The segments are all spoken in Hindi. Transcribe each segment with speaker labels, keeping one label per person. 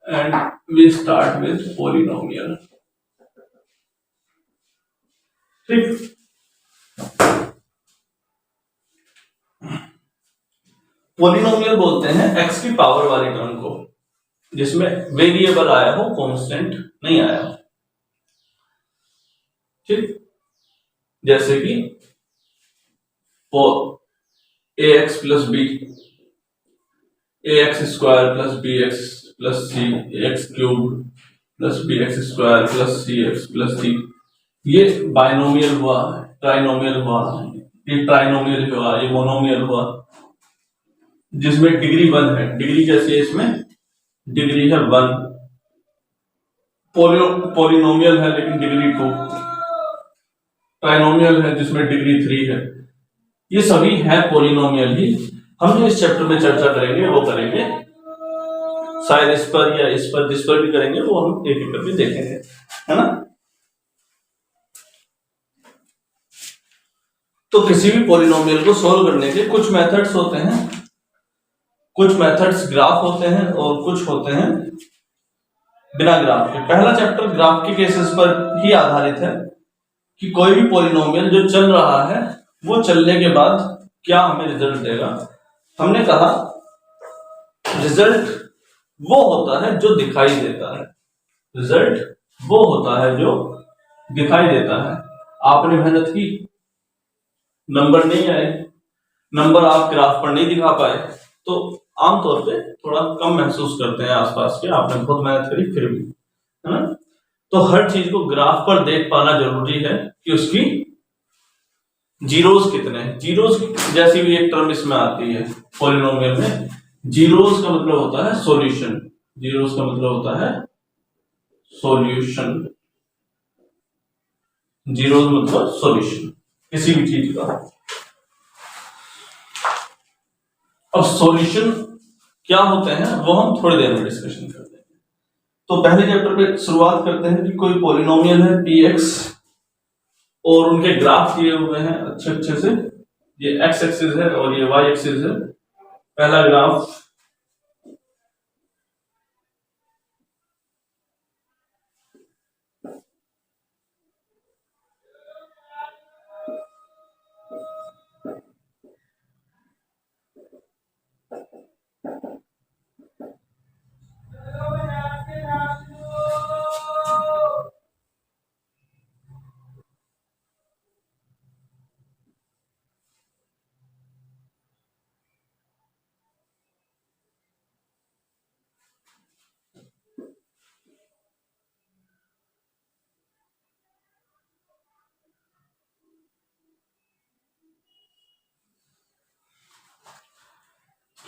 Speaker 1: and we start with polynomial. ठीक, पोलिनोमियल बोलते हैं एक्स की पावर वाली टर्म को जिसमें वेरिएबल आया हो, कांस्टेंट नहीं आया हो। ठीक, जैसे कि a x plus b, a x square plus b x plus c, x cube plus b x square plus c x plus d, ये बाइनोमियल हुआ, ट्राइनोमियल हुआ, ये ट्राइनोमियल हुआ, ये मोनोमियल हुआ, जिसमें डिग्री 1 है। डिग्री कैसी है? इसमें डिग्री है 1। पोलिनोमियल है लेकिन डिग्री 2। ट्राइनोमियल है जिसमें डिग्री 3 है। ये सभी है पोलिनोमियल ही। हम जो इस चैप्टर में चर्चा करेंगे वो करेंगे शायद इस पर या इस पर, जिस पर भी करेंगे वो हम एक एक करके देखेंगे, है ना। तो किसी भी पोलिनोमियल को सोल्व करने के कुछ मेथड्स होते हैं, कुछ मेथड्स ग्राफ होते हैं और कुछ होते हैं बिना ग्राफ के। पहला चैप्टर ग्राफ के केसेस पर ही आधारित है कि कोई भी पोलिनोमियल जो चल रहा है वो चलने के बाद क्या हमें रिजल्ट देगा। हमने कहा रिजल्ट वो होता है जो दिखाई देता है, रिजल्ट वो होता है जो दिखाई देता है। आपने मेहनत की, नंबर नहीं आए, नंबर आप ग्राफ पर नहीं दिखा पाए, तो आमतौर पे थोड़ा कम महसूस करते हैं आसपास के, आपने बहुत मेहनत करी फिर भी, है ना। तो हर चीज को ग्राफ पर देख पाना जरूरी है कि उसकी जीरोस कितने हैं। जीरोस जैसी भी एक टर्म इसमें आती है पॉलिनोमियल में, जीरोस का मतलब होता है सॉल्यूशन। जीरोस का मतलब होता है सॉल्यूशन। जीरोस मतलब सॉल्यूशन किसी भी चीज का। अब सॉल्यूशन क्या होते हैं वो हम थोड़ी देर में डिस्कशन करते हैं। तो पहले चैप्टर पे शुरुआत करते हैं कि कोई पॉलिनोमियल है पी एक्स और उनके ग्राफ दिए हुए हैं अच्छे से। ये एक्स एक्सिस है और ये वाई एक्सिस है। पहला ग्राफ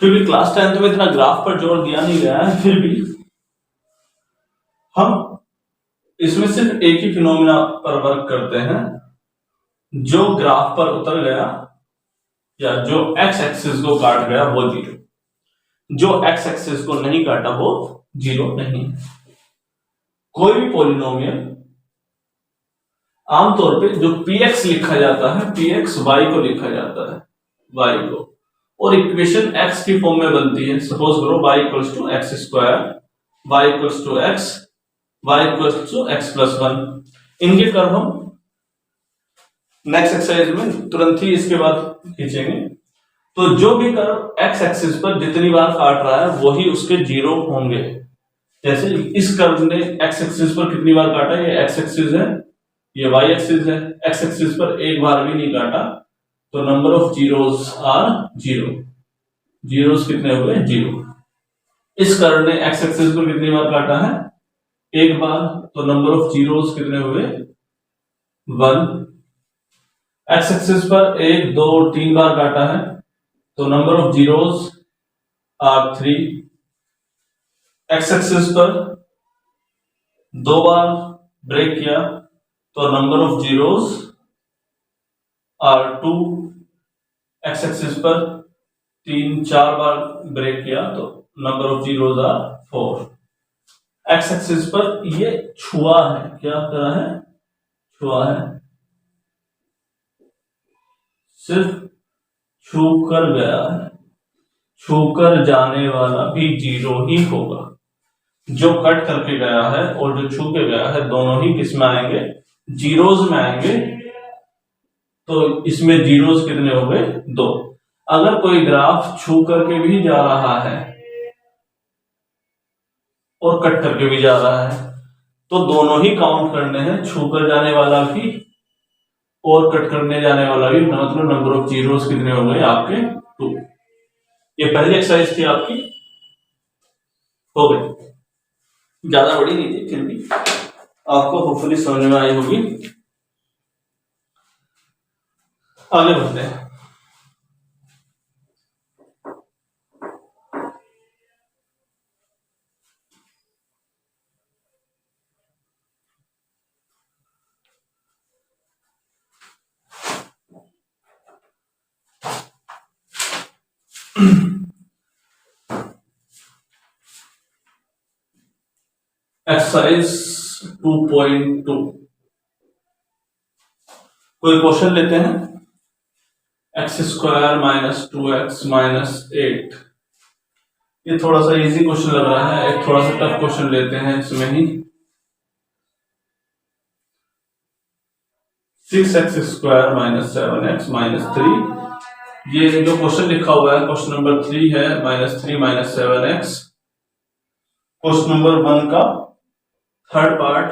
Speaker 1: क्योंकि क्लास 10 में इतना ग्राफ पर जोर दिया नहीं गया है, फिर भी हम इसमें सिर्फ एक ही फिनोमिना पर वर्क करते हैं। जो ग्राफ पर उतर गया या जो एक्स एक्सिस को काट गया वो जीरो, जो एक्स एक्सिस को नहीं काटा वो जीरो नहीं। कोई भी पॉलिनोमियल आमतौर पे जो px लिखा जाता है, px y को लिखा जाता है, y को, और इक्वेशन x की फॉर्म में बनती है। सपोज करो y equals to x square, y equals to x, y equals to x plus 1। इनके कर्व हम नेक्स्ट एक्सरसाइज में तुरंत ही इसके बाद खींचेंगे। तो जो भी कर्व एक्स एक्सिस पर जितनी बार काट रहा है वही उसके जीरो होंगे। जैसे इस कर्व ने एक्स एक्सिस पर कितनी बार काटा, ये एक्स एक्सिस है, ये वाई एक्सिस है, एक्स एक्सिस पर एक बार भी नहीं काटा, तो number of zeros are zero. Zeros कितने हुए? जीरो। इस कर्व ने एक्स एक्सिस पर कितनी बार काटा है? एक बार, तो नंबर ऑफ जीरोस कितने हुए? 1। एक्स एक्सिस पर 1, 2, 3 बार काटा है, तो number of zeros are 3। X axis पर 2 बार ब्रेक किया तो number of zeros are 2। X axis पर 3, 4 बार ब्रेक किया तो number of zeros are 4। X axis पर ये छुआ है, क्या करा है? छुआ है, सिर्फ छू कर गया है, छूकर जाने वाला भी जीरो ही होगा। जो कट करके गया है और जो छू के गया है दोनों ही किस में आएंगे, जीरोज में आएंगे। तो इसमें जीरोज कितने हो गए, 2। अगर कोई ग्राफ छू करके भी जा रहा है और कट करके भी जा रहा है तो दोनों ही काउंट करने हैं, छू कर जाने वाला भी और कट करने जाने वाला भी। मतलब नंबर ऑफ जीरोस कितने हो गए आपके, 2। ये पहली एक्सरसाइज थी आपकी, हो गई, ज्यादा बड़ी नहीं थी, फिर भी आपको होपफुली समझ में आई होगी। आगे बढ़ते हैं। एक्सरसाइज 2.2 कोई क्वेश्चन लेते हैं। x² माइनस 2x माइनस 8, ये थोड़ा सा इजी क्वेश्चन लग रहा है, एक थोड़ा सा टफ क्वेश्चन लेते हैं इसमें ही। 6x² माइनस 7x माइनस 3, ये जो क्वेश्चन लिखा हुआ है क्वेश्चन नंबर 3 है, -3 माइनस 7x। क्वेश्चन नंबर 1 का थर्ड पार्ट,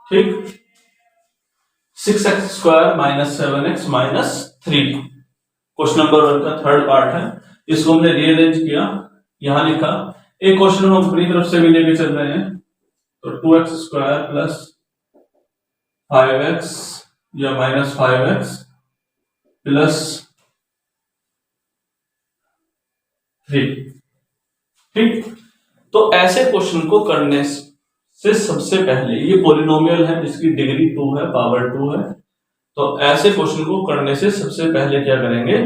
Speaker 1: ठीक। 6x² minus 7x minus 3 question number 1 का थर्ड पार्ट है। इसको हमने रीअरेंज किया, यहां लिखा। एक क्वेश्चन हम अपनी तरफ से भी लेके चल रहे हैं, तो 2x² प्लस 5x या माइनस 5x प्लस 3, ठीक। तो ऐसे क्वेश्चन को करने से सबसे पहले, ये पॉलिनोमियल है जिसकी डिग्री 2 है, पावर 2 है, तो ऐसे क्वेश्चन को करने से सबसे पहले क्या करेंगे,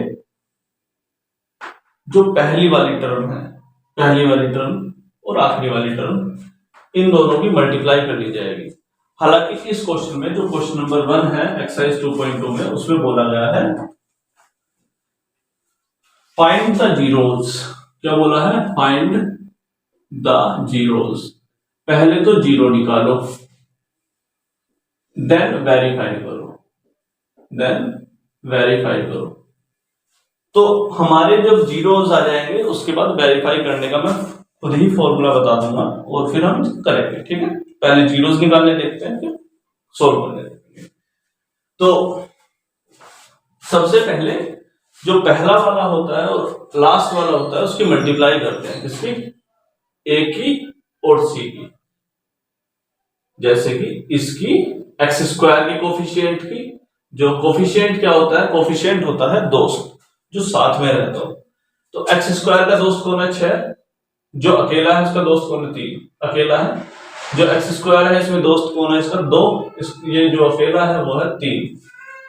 Speaker 1: जो पहली वाली टर्म है, पहली वाली टर्म और आखिरी वाली टर्म, इन दोनों की मल्टीप्लाई कर ली जाएगी। हालांकि इस क्वेश्चन में जो क्वेश्चन नंबर 1 है एक्सरसाइज 2.2 में, उसमें बोला गया है फाइंड द जीरोस। क्या बोला है, फाइंड द जीरोस। पहले तो जीरो निकालो, देन वेरीफाई करो, देन वेरीफाई करो। तो हमारे जब जीरोस आ जाएंगे उसके बाद वेरीफाई करने का मैं खुद ही फॉर्मूला बता दूंगा और फिर हम करेंगे, ठीक है। पहले जीरोस निकालने देखते हैं, फिर सोल्व करने देखेंगे। तो सबसे पहले जो पहला वाला होता है और लास्ट वाला होता है उसकी मल्टीप्लाई करते हैं, किसकी, ए की और सी की। जैसे कि इसकी x² की कोफिशिएंट की, जो कोफिशिएंट क्या होता है, कोफिशिएंट होता है दोस्त जो साथ में रहता हो। तो x² का दोस्त कौन है, 6, जो अकेला है उसका दोस्त कौन है, 3, अकेला है। जो x² है इसमें दोस्त कौन है इसका, 2, ये जो अकेला है वो है 3।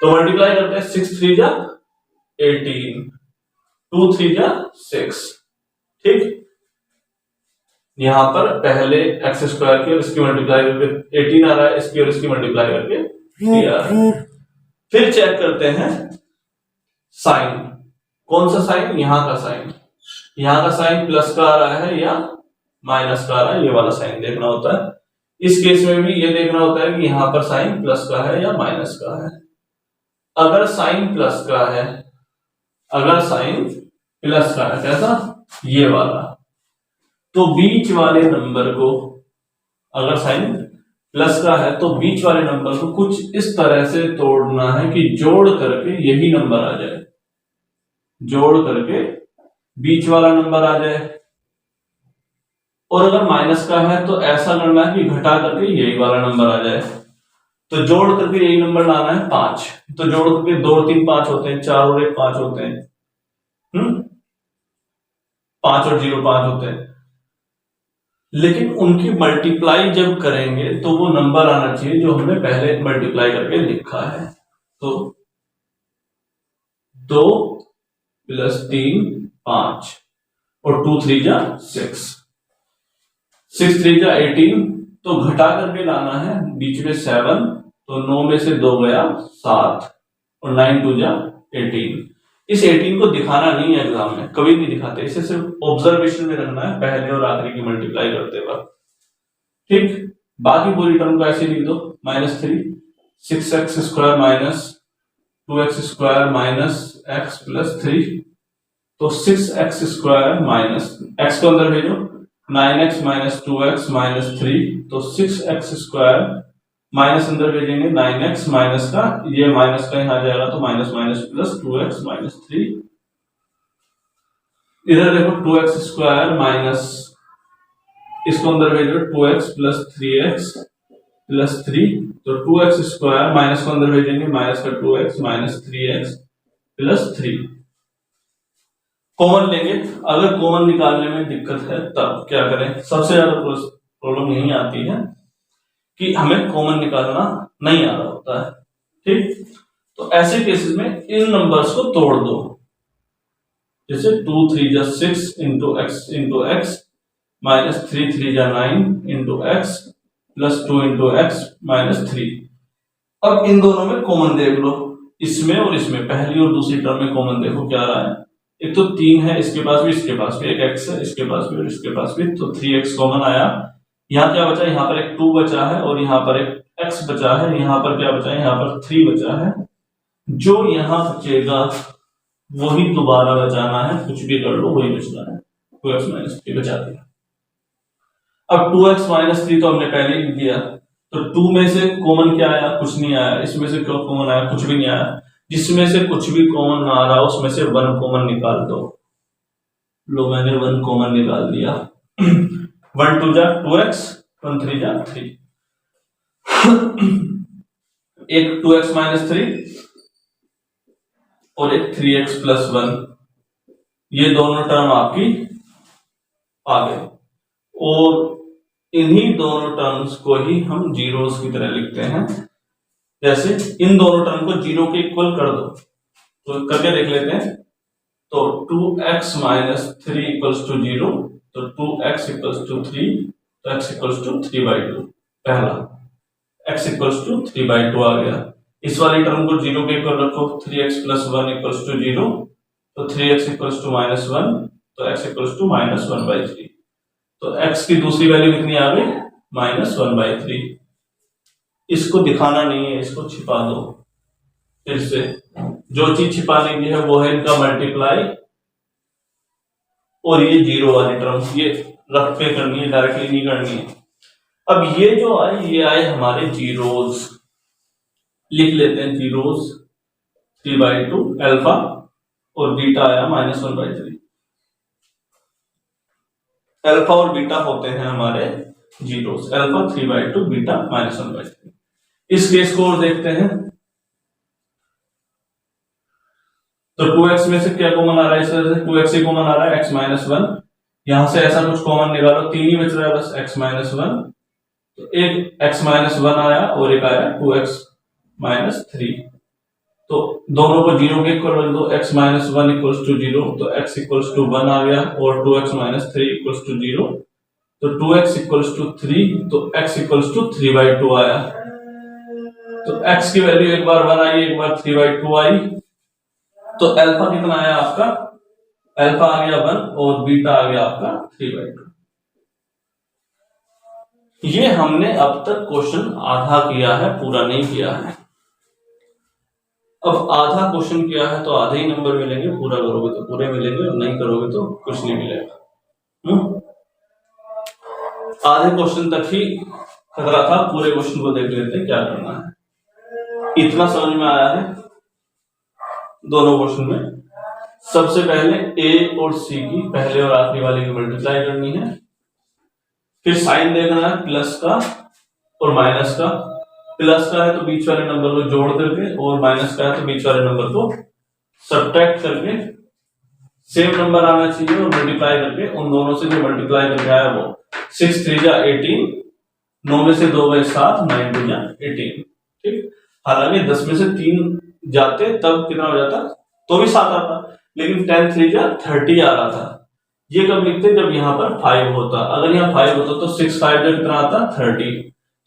Speaker 1: तो मल्टीप्लाई करते हैं, 6 3 जा 18, 2 3 जा 6, ठीक। यहां पर पहले x² की और इसकी मल्टीप्लाई करके 18 आ रहा है, इसकी और इसकी मल्टीप्लाई करके 3 आ रहा है। फिर चेक करते हैं साइन, कौन सा साइन, यहां का साइन, यहां का साइन प्लस का आ रहा है या माइनस का आ रहा है, ये वाला साइन देखना होता है। इस केस में भी ये देखना होता है कि यहां पर साइन प्लस का है या माइनस का है। अगर साइन प्लस का है, अगर साइन प्लस का है, कैसा, ये वाला, तो बीच वाले नंबर को, अगर साइन प्लस का है तो बीच वाले नंबर को कुछ इस तरह से तोड़ना है कि जोड़ करके यही नंबर आ जाए, जोड़ करके बीच वाला नंबर आ जाए। और अगर माइनस का है तो ऐसा करना है कि घटा करके यही वाला नंबर आ जाए। तो जोड़ करके यही नंबर लाना है 5, तो जोड़ करके 2 3 5 होते हैं, 4 और 1 5 होते हैं, 5 और 0 5 होते हैं। लेकिन उनकी मल्टीप्लाई जब करेंगे तो वो नंबर आना चाहिए जो हमने पहले मल्टीप्लाई करके लिखा है। तो 2 + 3 5 और 2 3 जा 6, 6 3 जा 18, तो घटा करके लाना है बीच में 7, तो 9 में से 2 गया 7 और 9 2 जा 18। इस 18 को दिखाना नहीं है एग्जाम में, कभी नहीं दिखाते, इसे सिर्फ ऑब्जर्वेशन में रखना है पहले और आखिरी की मल्टीप्लाई करते वक्त। ठीक, बाकी पूरी टर्म को ऐसे लिख दो, -3 6x² minus 2x² minus x plus 3, तो 6x² माइनस x को अंदर भेजो, 9x माइनस 2x माइनस 3, तो 6x² माइनस अंदर भेजेंगे 9x माइनस का, ये माइनस का यहां जाएगा तो minus minus plus 2x minus 3, इधर देखो 2x² माइनस, इसको अंदर भेजो 2x प्लस 3x प्लस 3, तो 2x² माइनस को अंदर भेजेंगे, माइनस का 2x minus 3x plus 3। Common लेंगे, अगर कॉमन निकालने में दिक्कत है तब क्या करें, सबसे ज्यादा प्रॉब्लम यही आती है कि हमें कॉमन निकालना नहीं आ रहा होता है। ठीक, तो ऐसे केसेस में इन नंबर्स को तोड़ दो, जैसे 2 3 जा 6 इंटू एक्स माइनस 3 3 जा 9 into x plus 2 into x minus 3। अब इन दोनों में कॉमन देख लो, इसमें और इसमें, पहली और दूसरी टर्म में कॉमन देखो क्या रहा है, एक तो 3 है इसके पास भी, इसके पास भी, एक x है इसके पास भी और इसके पास भी, तो 3x कॉमन आया। यहाँ क्या बचा, यहाँ पर एक 2 बचा है और यहाँ पर एक x बचा है, यहाँ पर क्या बचा है, यहाँ पर 3 बचा है, जो यहाँ बचेगा वही दोबारा बचाना है, कुछ भी कर लो वही बचना है, 2x माइनस 3 बचा दिया। अब 2x माइनस 3 तो हमने पहले ही दिया, तो 2 में से कॉमन क्या आया, कुछ नहीं आया, इसमें से क्या कॉमन आया, कुछ भी नहीं आया, जिसमें से कुछ भी कॉमन ना आ रहा उसमें से 1 कॉमन निकाल दो, लो मैंने 1 कॉमन निकाल दिया। 1 2 जा 2x, 1 3 जा 3, एक 2x माइनस 3 और एक 3x प्लस 1, ये दोनों टर्म आपकी आ गए, और इन्हीं दोनों टर्म्स को ही हम जीरोस की तरह लिखते हैं। जैसे इन दोनों टर्म को जीरो के इक्वल कर दो, तो करके देख लेते हैं, तो 2x माइनस 3 इक्वल्स टू 0, तो 2x इक्वल्स टू 3, तो x इक्वल्स टू 3/2, पहला x इक्वल्स टू 3/2 आ गया। इस वाली टर्म को जीरो के इक्वल रखो, 3x प्लस 1 इक्वल्स टू 0, तो 3x इक्वल्स टू -1, तो x इक्वल्स टू -1/3, तो x की दूसरी वैल्यू कितनी आ गई, -1/3। इसको दिखाना नहीं है, इसको छिपा दो, फिर से जो चीज छिपाने की है वो है इनका मल्टीप्लाई, और ये जीरो वाली टर्म ये रख पे करनी है, डायरेक्टली नहीं करनी है। अब ये जो आए, ये आए हमारे जीरोस, लिख लेते हैं जीरोस, 3/2 अल्फा, और बीटा आया -1/3। अल्फा और बीटा होते हैं हमारे जीरोस, अल्फा 3/2, बीटा -1/3। इस केस को और देखते हैं, तो 2x में से क्या कॉमन आ रहा है, इस वजह से 2x ही कॉमन आ रहा है, x -1, यहां से ऐसा कुछ कॉमन निकालो, 3 ही बच रहा है बस, x -1, तो एक x -1 आया और एक आया 2x -3, तो दोनों को जीरो के इक्वल रख दो, x -1 इक्वल्स टू 0, तो x इक्वल्स टू 1 आ गया, और 2x -3 इक्वल्स टू 0, तो 2x इक्वल्स टू 3, तो x इक्वल्स टू 3/2 आया, तो x की वैल्यू एक बार 1 आई, एक बार 3/2 आई, तो अल्फा कितना आया आपका, अल्फा आ गया 1 और बीटा आ गया आपका 3/2। ये हमने अब तक क्वेश्चन आधा किया है, पूरा नहीं किया है। अब आधा क्वेश्चन किया है तो आधे ही नंबर मिलेंगे, पूरा करोगे तो पूरे मिलेंगे और नहीं करोगे तो कुछ नहीं मिलेगा। आधे क्वेश्चन तक ही खतरा था, पूरे क्वेश्चन को देख लेते हैं क्या करना है। इतना समझ में आया है दोनों क्वेश्चन में। सबसे पहले a और c की पहले और आखिरी वाले की मल्टीप्लाई करनी है, फिर साइन देखना है प्लस का और माइनस का, प्लस का है तो बीच वाले नंबर को जोड़ करके, और माइनस का है तो बीच वाले नंबर को सब्ट्रैक्ट करके, सेम नंबर आना चाहिए और मल्टीप्लाई करके, उन दोनों से जो मल्टीप्लाई करके आया वो 6 3 जा 18, 9 में से 2 गए 7, 9 2 जा 18। ठीक, हालांकि 10 में से 3 जाते तब कितना हो जाता, तो भी 7 आता, लेकिन 10 3 जा 30 आ रहा था। ये कब लिखते जब यहाँ पर 5 होता, अगर यहाँ 5 होता तो 6 5 जा कितना आता 30,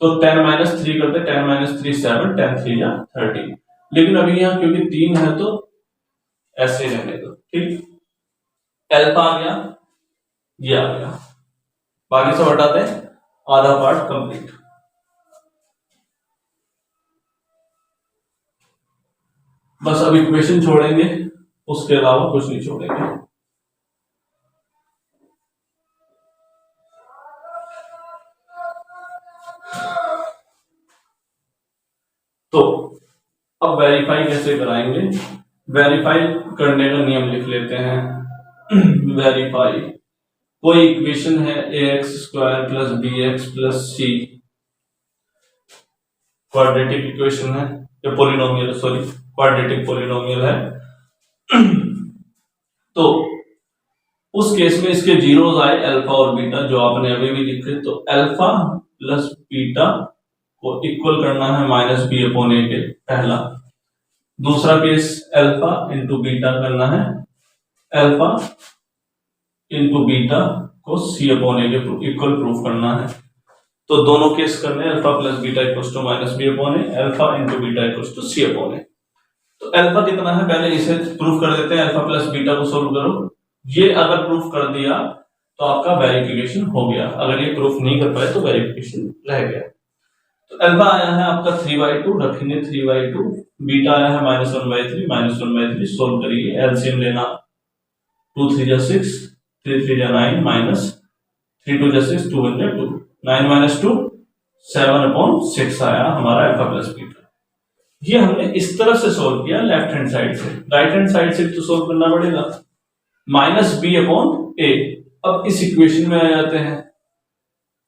Speaker 1: तो 10 - 3 करते, 10 - 3 7, 10 3 जा 30, लेकिन अभी यहाँ क्योंकि 3 है तो ऐसे रहने दो, ठीक। अल्फा आ गया, ये आ गया, बाकी सब हटाते हैं, आधा पार्ट कंप्लीट। बस अब इक्वेशन छोड़ेंगे, उसके अलावा कुछ नहीं छोड़ेंगे। तो अब वेरीफाई कैसे कराएंगे? वेरीफाई करने का नियम लिख लेते हैं। वेरीफाई, कोई इक्वेशन है ax² plus bx plus c, quadratic equation है या पोलिनोमियल, सॉरी क्वाड्रेटिक पोलिनोमियल है। तो उस केस में इसके जीरोस आए अल्फा और बीटा, जो आपने अभी भी लिखे। तो अल्फा प्लस बीटा को इक्वल करना है माइनस बी अपॉन ए के, पहला। दूसरा केस अल्फा इंटू बीटा करना है, अल्फा इंटू बीटा को सी अपॉन ए के इक्वल प्रूफ करना है। तो दोनों केस करने हैं, alpha plus beta equals to minus b upon a, alpha into beta equals to c upon a. तो अल्फा कितना है पहले इसे प्रूफ कर देते हैं, अल्फा प्लस बीटा को सोल्व करो। ये अगर प्रूफ कर दिया तो आपका वेरिफिकेशन हो गया, अगर ये प्रूफ नहीं कर पाए तो वेरिफिकेशन रह गया। तो अल्फा आया है आपका 3/2, रखेंगे 3/2, बीटा आया है -1/3, -1/3 सोल्व करिए, एलसीएम लेना, 2 3 जा 6, 3 3 जा 9, माइनस 3 2 जा 6, 2 1 जा 2, 9 - 2 7/6 आया हमारा अल्फा प्लस बीटा। ये हमने इस तरफ से सोल्व किया, लेफ्ट हैंड साइड से। राइट हैंड साइड से तो सोल्व करना पड़ेगा, माइनस बी अपॉन ए। अब इस इक्वेशन में आ जाते हैं,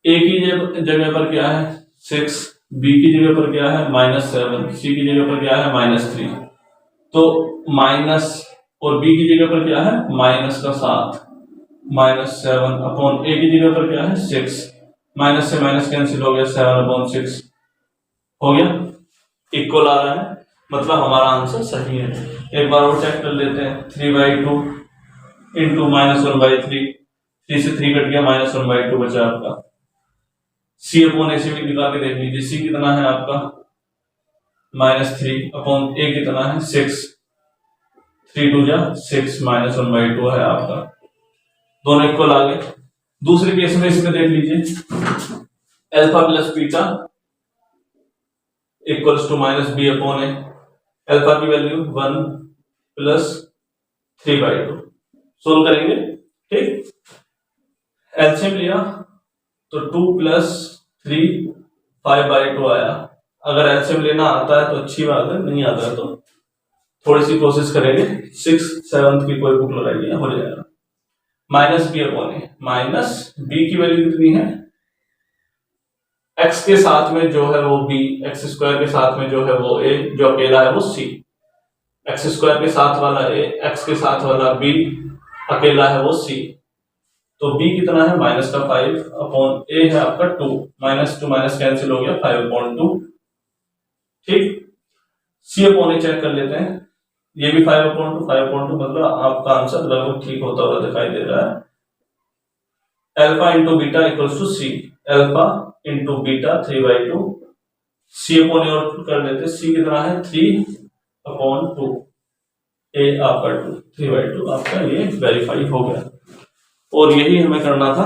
Speaker 1: ए की जगह पर क्या है 6, बी की जगह पर क्या है -7, सी की जगह पर क्या है -3। तो माइनस और बी की जगह पर क्या है -7, -7 अपॉन ए की जगह पर क्या है 6, माइनस से माइनस कैंसिल हो गया, 7/6 हो गया, इक्वल आ रहा है, मतलब हमारा आंसर सही है। एक बार और चेक कर लेते हैं, 3/2 इंटू -1/3, 3 से 3 कट गया, -1/2 बचा आपका। सी अपॉन ए से भी निकाल के देख लीजिए, सी कितना है आपका -3 अपॉन ए कितना है 6, 3 2 जा 6, -1/2 है आपका, दोनों इक्वल आ गए। दूसरे केस में इसमें देख लीजिए, alpha plus beta equals to minus b upon a, alpha की वैल्यू 1 प्लस 3/2 सोल्व करेंगे, ठीक। एलसीएम लिया तो 2 प्लस 3 5/2 आया। अगर एलसीएम लेना आता है तो अच्छी बात है, नहीं आता है तो थोड़ी सी कोशिश करेंगे, 6 7 की कोई बुक लगाइए, हो जाएगा। माइनस बी अपॉन ए, माइनस बी की वैल्यू कितनी है, x के साथ में जो है वो b, x² के साथ में जो है वो a, जो अकेला है वो c। x² के साथ वाला a, x के साथ वाला b, अकेला है वो c। तो b कितना है -5 अपॉन a है आपका 2, -2 माइनस कैंसिल हो गया, 5/2, ठीक। c अपॉन a चेक कर लेते हैं, ये भी 5/2, 5/2, मतलब आपका आंसर लगभग ठीक होता हुआ दिखाई दे रहा है। Alpha into beta equals to c, alpha into beta 3/2, c upon a कर लेते, सी कितना है 3/2, ए आपका 2, 3/2 आपका ये वेरीफाई हो गया। और यही हमें करना था,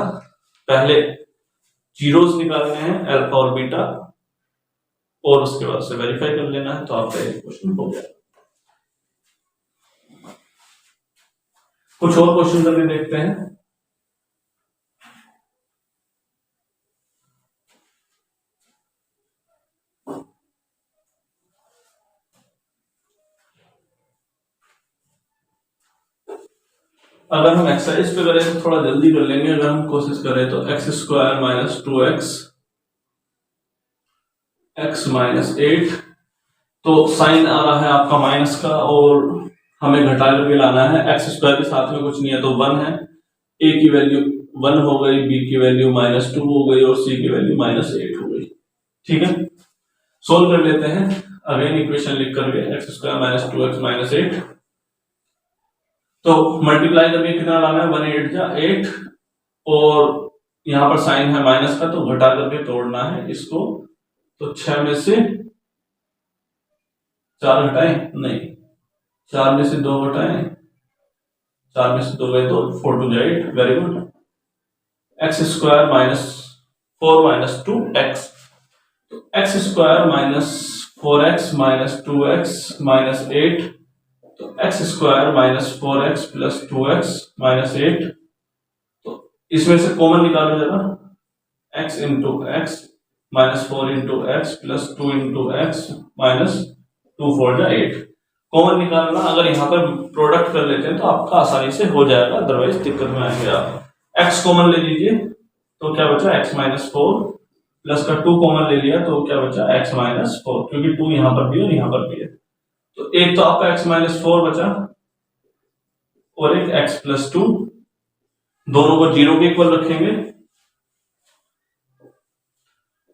Speaker 1: पहले जीरोस निकालने हैं अल्फा और बीटा, और उसके बाद से वेरीफाई कर लेना है, तो आपका ये क्वेश्चन हो गया। कुछ और क्वेश्चन करके देखते हैं। अगर हम एक्सरसाइज पे करें तो थोड़ा जल्दी कर लेंगे, अगर हम कोशिश करें तो x² - 2x x - 8, तो साइन आ रहा है आपका माइनस का, और हमें घटा करके लाना है। x² के साथ में कुछ नहीं है तो 1 है, a की वैल्यू 1 हो गई, b की वैल्यू -2 हो गई, और c की वैल्यू -8 हो गई, ठीक है। सोल्व कर लेते हैं, अगेन इक्वेशन लिख करके x² - 2x - 8, तो मल्टीप्लाई करके कितना लाना है, 1 8 जा 8, और यहां पर साइन है माइनस का तो घटा करके तोड़ना है इसको। तो 6 में से 4 घटाएं, नहीं, 4 में से 2 घटाएं, 4 में से 2 गए तो 4 to 8, very good. X square minus 4 minus 2x, तो x square minus 4x minus 2x minus 8, तो x square minus 4x plus 2x minus 8, तो इसमें से कॉमन निकालो जरा, x into x minus 4 into x plus 2 into x minus 2 4 जा 8, कॉमन निकालना। अगर यहाँ पर प्रोडक्ट कर लेते हैं तो आपका आसानी से हो जाएगा, अदरवाइज दिक्कत में आएंगे आप। x कॉमन ले लीजिए तो क्या बचा x माइनस 4 प्लस का 2 कॉमन ले लिया तो क्या बचा x माइनस 4, क्योंकि 2 यहाँ पर भी और यहाँ पर भी है, तो एक तो आपका x माइनस 4 बचा और एक x प्लस 2, दोनों को 0 के इक्वल रखेंगे,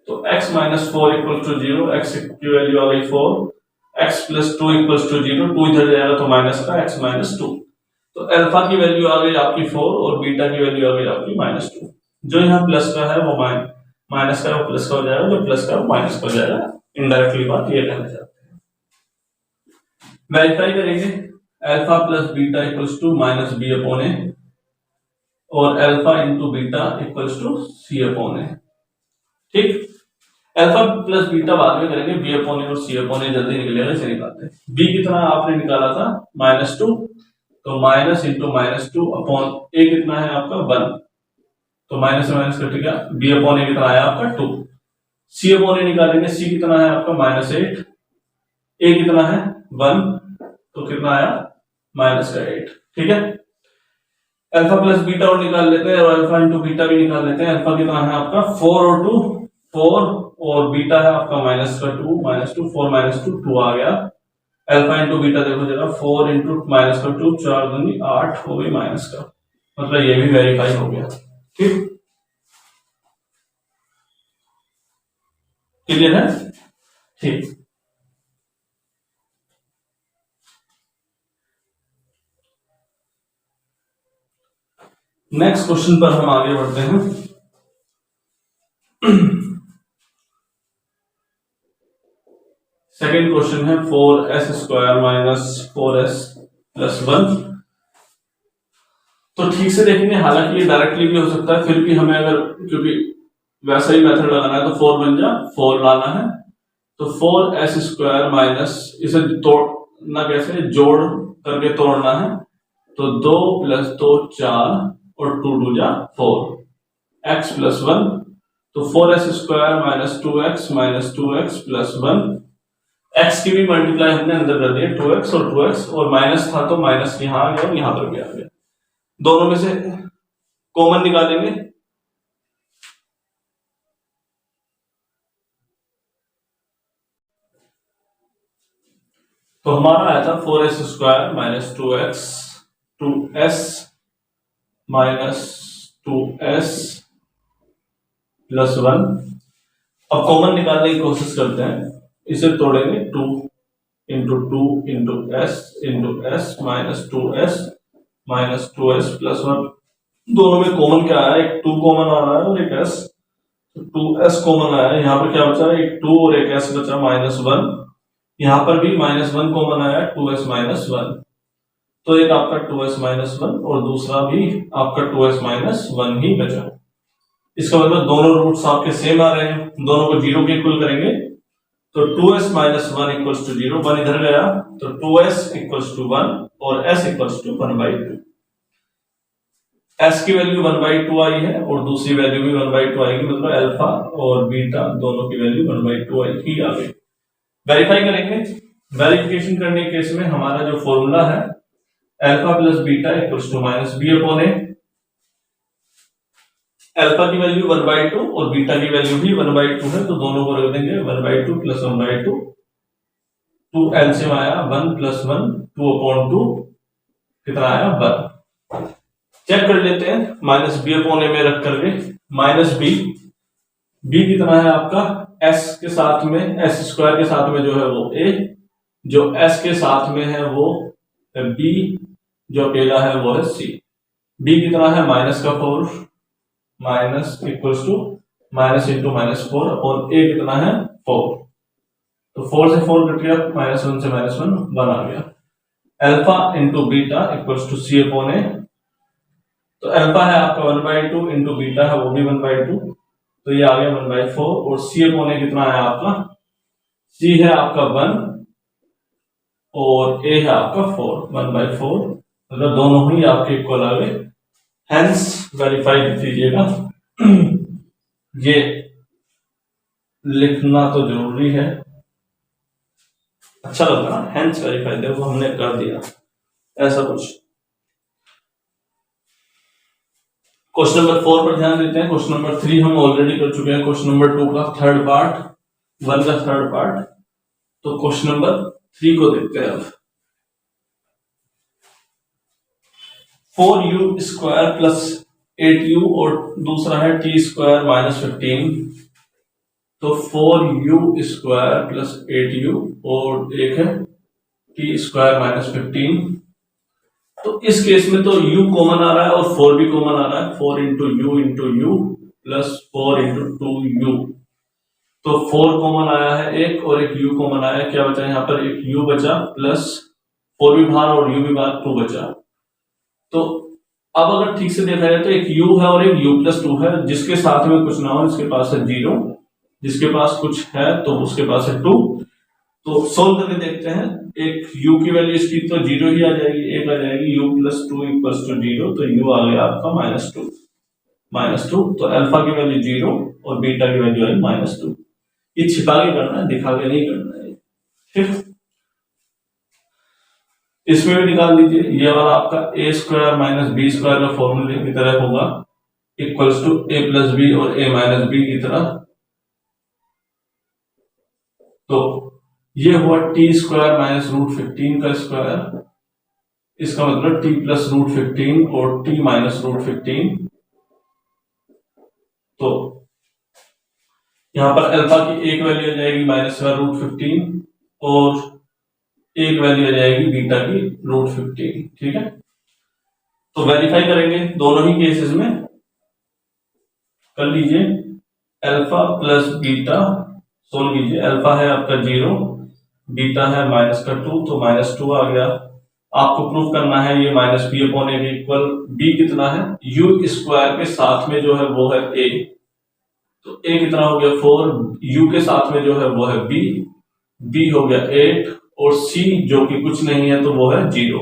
Speaker 1: तो x minus 4 equal to 0, x की वैल्यू आ गई 4, x प्लस 2 इक्वल टू 0, 2 इधर जाएगा तो माइनस का x माइनस 2, तो अल्फा की वैल्यू आ गई आपकी 4 और बीटा की वैल्यू आ गई आपकी माइनस 2। जो यहाँ प्लस का है वो माइनस का है वो प्लस का हो जाएगा, जो प्लस का है वो माइनस का हो जाएगा। इनडायरेक्टली बात ये कहना चाहते हैं। वेरीफाई करेंगे, alpha plus beta equals to minus b upon a और alpha into beta equals to c upon a. ठीक, अल्फा प्लस बीटा बाद में करेंगे, बी अपॉन ए और सी अपॉन ए जल्दी निकलेगा, इसे निकालते हैं। बी कितना आपने निकाला था -2, तो माइनस इंटू -2 अपॉन ए कितना है आपका 1, तो माइनस से माइनस कट गया, बी अपॉन ए कितना आया आपका 2। सी अपॉन ए निकालेंगे, सी कितना है आपका -8, ए कितना है 1, तो कितना आया -8। ठीक है, अल्फा प्लस बीटा और निकाल लेते हैं और अल्फा इंटू बीटा भी निकाल लेते हैं। अल्फा कितना है आपका 4 और 2 4 और बीटा है आपका -2 -2 4 -2 2 आ गया। अल्फा इंटू बीटा देखो जरा, 4 इंटू -2 4 दूनी 8 हो गई माइनस का, मतलब ये भी वेरीफाई हो गया। ठीक, क्लियर है? ठीक, नेक्स्ट क्वेश्चन पर हम आगे बढ़ते हैं। सेकेंड क्वेश्चन है 4s square minus 4s plus 1। तो ठीक से देखेंगे, हालांकि ये डायरेक्टली भी हो सकता है, फिर भी हमें अगर क्योंकि वैसा ही मेथड लगाना है तो 4 बन जा 4 लाना है, तो 4s स्क्वायर माइनस, इसे तोड़ना कैसे, जोड़ करके तोड़ना है, तो 2 प्लस 2 4 और 2 2 जा 4, x प्लस 1, तो 4s square minus 2x minus 2x plus 1, x की भी मल्टीप्लाई हमने अंदर कर दिया 2x और 2x, और माइनस था तो माइनस यहां आ गया और यहां पर भी आ गया। दोनों में से कॉमन निकालेंगे, तो हमारा आया था 4s square minus 2s minus 2s plus 1। अब कॉमन निकालने की कोशिश करते हैं, इसे तोड़ेंगे 2 into 2 into S minus 2s plus 1। दोनों में कॉमन क्या आया, एक 2 कॉमन आ रहा है और एक s, तो 2s कॉमन आया, यहाँ पर क्या बचा, एक 2 और एक s बचा -1, यहाँ पर भी -1 कॉमन आया 2s माइनस 1, तो एक आपका 2s माइनस 1 और दूसरा भी आपका 2s माइनस 1 ही बचा। इसका मतलब दोनों रूट्स आपके सेम आ रहे हैं, दोनों को 0 के इक्वल करेंगे, तो 2s माइनस 1 इक्वल्स टू 0, 1 इधर गया तो 2s इक्वल्स टू 1 और s इक्वल्स टू 1/2। s की वैल्यू 1/2 आई है और दूसरी वैल्यू भी 1/2 आएगी, मतलब अल्फा और बीटा दोनों की वैल्यू 1/2 आई ही आ गई। वेरीफाई करेंगे, वेरिफिकेशन करने के केस में हमारा जो फॉर्मूला है alpha plus beta equals to minus b upon a, alpha की वैल्यू 1/2 और बीटा की वैल्यू भी 1/2 है, तो दोनों को रख देंगे 1/2 प्लस 1/2, 2 एलसीएम आया 1 प्लस 1 2/2, कितना आया 1। चेक कर लेते हैं, माइनस बी अपॉन ए में रख करके, माइनस बी कितना है आपका s के साथ में, s स्क्वायर के साथ में जो है वो a, जो s के साथ में है वो b, जो अकेला है वो है c। b कितना है -4, minus equals to minus into -4 upon a कितना है 4, तो 4 से 4 कट गया, -1 से -1 1 आ गया। Alpha into beta equals to c upon a. तो अल्फा है आपका 1/2 इंटू बीटा है वो भी 1/2, तो ये आ गया 1/4 और सी अपॉन ए कितना है आपका, सी है आपका 1 और ए है आपका 4, 1/4, मतलब दोनों ही आपके इक्वल आ गए। हेंस वेरीफाई कीजिएगा। ये लिखना तो जरूरी है, अच्छा लग रहा है, हेंस वेरीफाई, देखो हमने कर दिया ऐसा कुछ। क्वेश्चन नंबर 4 पर ध्यान देते हैं। क्वेश्चन नंबर 3 हम ऑलरेडी कर चुके हैं, क्वेश्चन नंबर 2 का थर्ड पार्ट, 1 का थर्ड पार्ट। तो क्वेश्चन नंबर 3 को देखते हैं अब। 4u स्क्वायर प्लस 8u और दूसरा है टी स्क्वायर माइनस 15। तो 4u स्क्वायर प्लस 8u और एक है टी स्क्वायर माइनस 15। तो इस केस में तो u कॉमन आ रहा है और 4 भी कॉमन आ रहा है, 4 into you plus 4 into 2u। तो 4 कॉमन आया है एक और एक u कॉमन आया है, क्या बचा यहाँ पर, एक u बचा प्लस 4 भी बाहर और u भी बाहर, 2 बचा। तो अब अगर ठीक से देखा जाए तो एक u है और एक u प्लस 2 है, जिसके साथ में कुछ ना हो इसके पास है 0, जिसके पास कुछ है तो उसके पास है 2। तो सोल्व करके देखते हैं, एक u की वैल्यू इसकी तो 0 ही आ जाएगी, एक आ जाएगी u प्लस 2 इक्वल्स टू 0, तो u आ गया आपका -2। तो अल्फा की वैल्यू 0 और बीटा की वैल्यू आई -2। ये छिपा के करना है, दिखा के नहीं करना है, ठीक। इसमें भी निकाल लीजिए, ये वाला आपका a square minus b square का फॉर्मूले की तरह होगा, equals to a plus b और ए माइनस बी की तरह। तो ये हुआ टी स्क्वायर माइनस √15 का स्क्वायर, इसका मतलब टी प्लस √15 और टी माइनस √15। तो यहां पर अल्फा की एक वैल्यू आ जाएगी -√15 और एक वैल्यू आ जाएगी बीटा की √15, ठीक है। तो वेरीफाई करेंगे दोनों ही केसेस में, कर लीजिए अल्फा प्लस बीटा, सोल्व कीजिए। अल्फा है आपका 0, बीटा है -2, तो -2 आ गया। आपको प्रूफ करना है ये -b अपॉन ए इक्वल b कितना है, u स्क्वायर के साथ में जो है वो है a, तो a कितना हो गया 4, u के साथ में जो है वो है b हो गया 8 और c जो कि कुछ नहीं है तो वो है 0,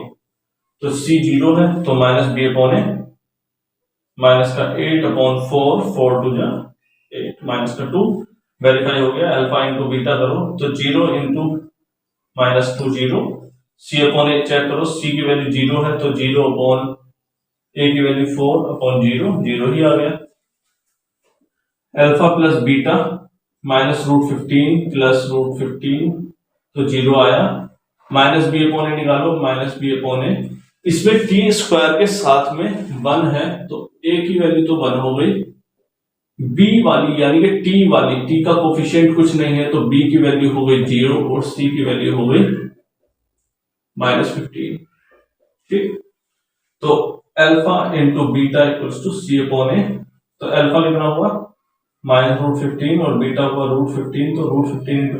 Speaker 1: तो c 0 है, तो -b अपॉन ए माइनस का 8 अपॉन 4, 4 टू जा 8 माइनस का 2, वेरीफाई हो गया। अल्फा इंटू बीटा करो तो 0 इंटू -2 0, सी अपॉन ए चेक करो, सी की वैल्यू 0 है तो 0 अपॉन ए की वैल्यू 4 अपॉन 0, 0 ही आ गया। अल्फा प्लस बीटा -√15 प्लस √15, तो 0 आया। -b अपॉन ए निकालो, -b अपॉन ए, इसमें टी स्क्वायर के साथ में 1 है तो a की वैल्यू तो 1 हो गई, b वाली यानी कि t वाली, t का कोफिशिएंट कुछ नहीं है तो b की वैल्यू हो गई 0 और c की वैल्यू हो गई -15, ठीक। तो alpha into beta equals to c upon a, तो अल्फा कितना हुआ -√15 और बीटा हुआ √15, तो √15 इंटू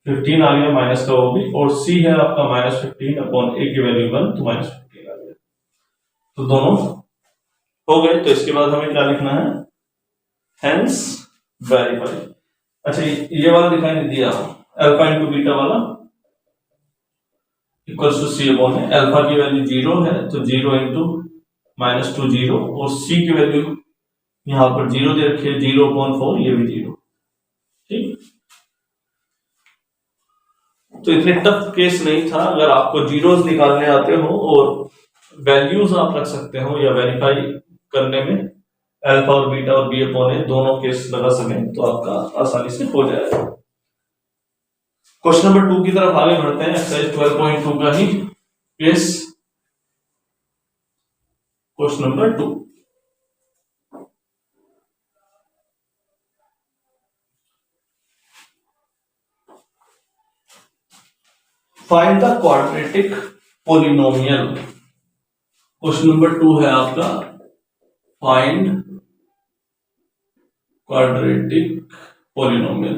Speaker 1: 15 आ गया, माइनस का वो भी, और c है आपका -15 अपॉन ए की वैल्यू 1, तो -15 आ गया। तो दोनों हो गए, तो इसके बाद हमें क्या लिखना है, हेंस वेरीफाई। अच्छा ये वाला दिखाई नहीं दिया, अल्फा इंटू बीटा वाला equals to c upon a, alpha की वैल्यू 0 है तो 0 इंटू -2 0 और c की वैल्यू यहां पर 0 दे रखी है, 0 अपॉन 4, ये भी 0, ठीक। तो इतने टफ केस नहीं था, अगर आपको जीरोस निकालने आते हो और वैल्यूज आप रख सकते हो या वेरीफाई करने में अल्फा और बीटा और बी अपॉन ए दोनों केस लगा सकें तो आपका आसानी से हो जाएगा। क्वेश्चन नंबर 2 की तरफ आगे बढ़ते हैं, एक्सरसाइज 12.2 का ही case. Question number 2, find the quadratic polynomial. Question number 2 है आपका फाइंड क्वाड्रेटिक पोलिनोमियल।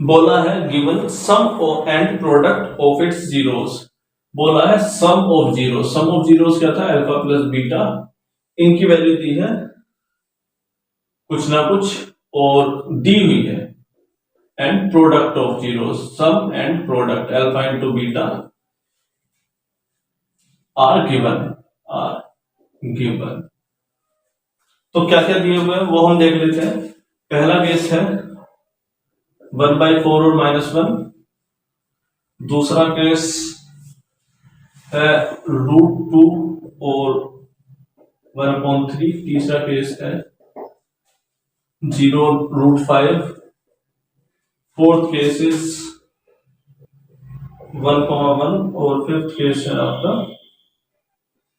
Speaker 1: बोला है given sum and product of its zeros, बोला है sum of zero, sum of zeros क्या था, अल्फा प्लस बीटा, इनकी वैल्यू दी है कुछ ना कुछ और दी हुई है, and product of zero, sum and product alpha into beta are given. तो क्या क्या दिए हुए हैं वो हम देख लेते हैं। पहला केस है 1/4 और -1, दूसरा केस है √2 और 1/3, तीसरा केस है 0√5, फोर्थ केस इज 1,1 और फिफ्थ केस है आपका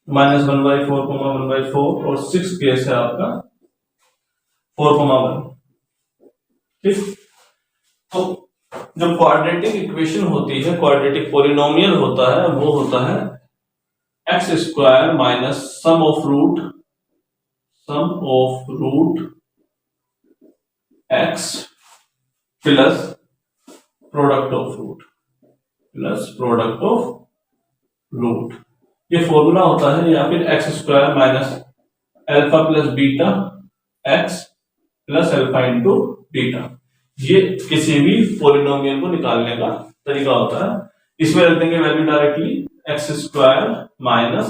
Speaker 1: -1/4, 1/4 और सिक्स केस है आपका 4,1। ठीक, तो जो क्वाड्रेटिक इक्वेशन होती है, क्वाड्रेटिक पॉलिनोमियल होता है, वो होता है x² minus sum of root x प्लस प्रोडक्ट ऑफ रूट, ये फॉर्मूला होता है, या फिर x² minus alpha plus beta x plus alpha into beta, ये किसी भी पॉलिनोमियल को निकालने का तरीका होता है। इसमें रख देंगे वैल्यू डायरेक्टली, x² माइनस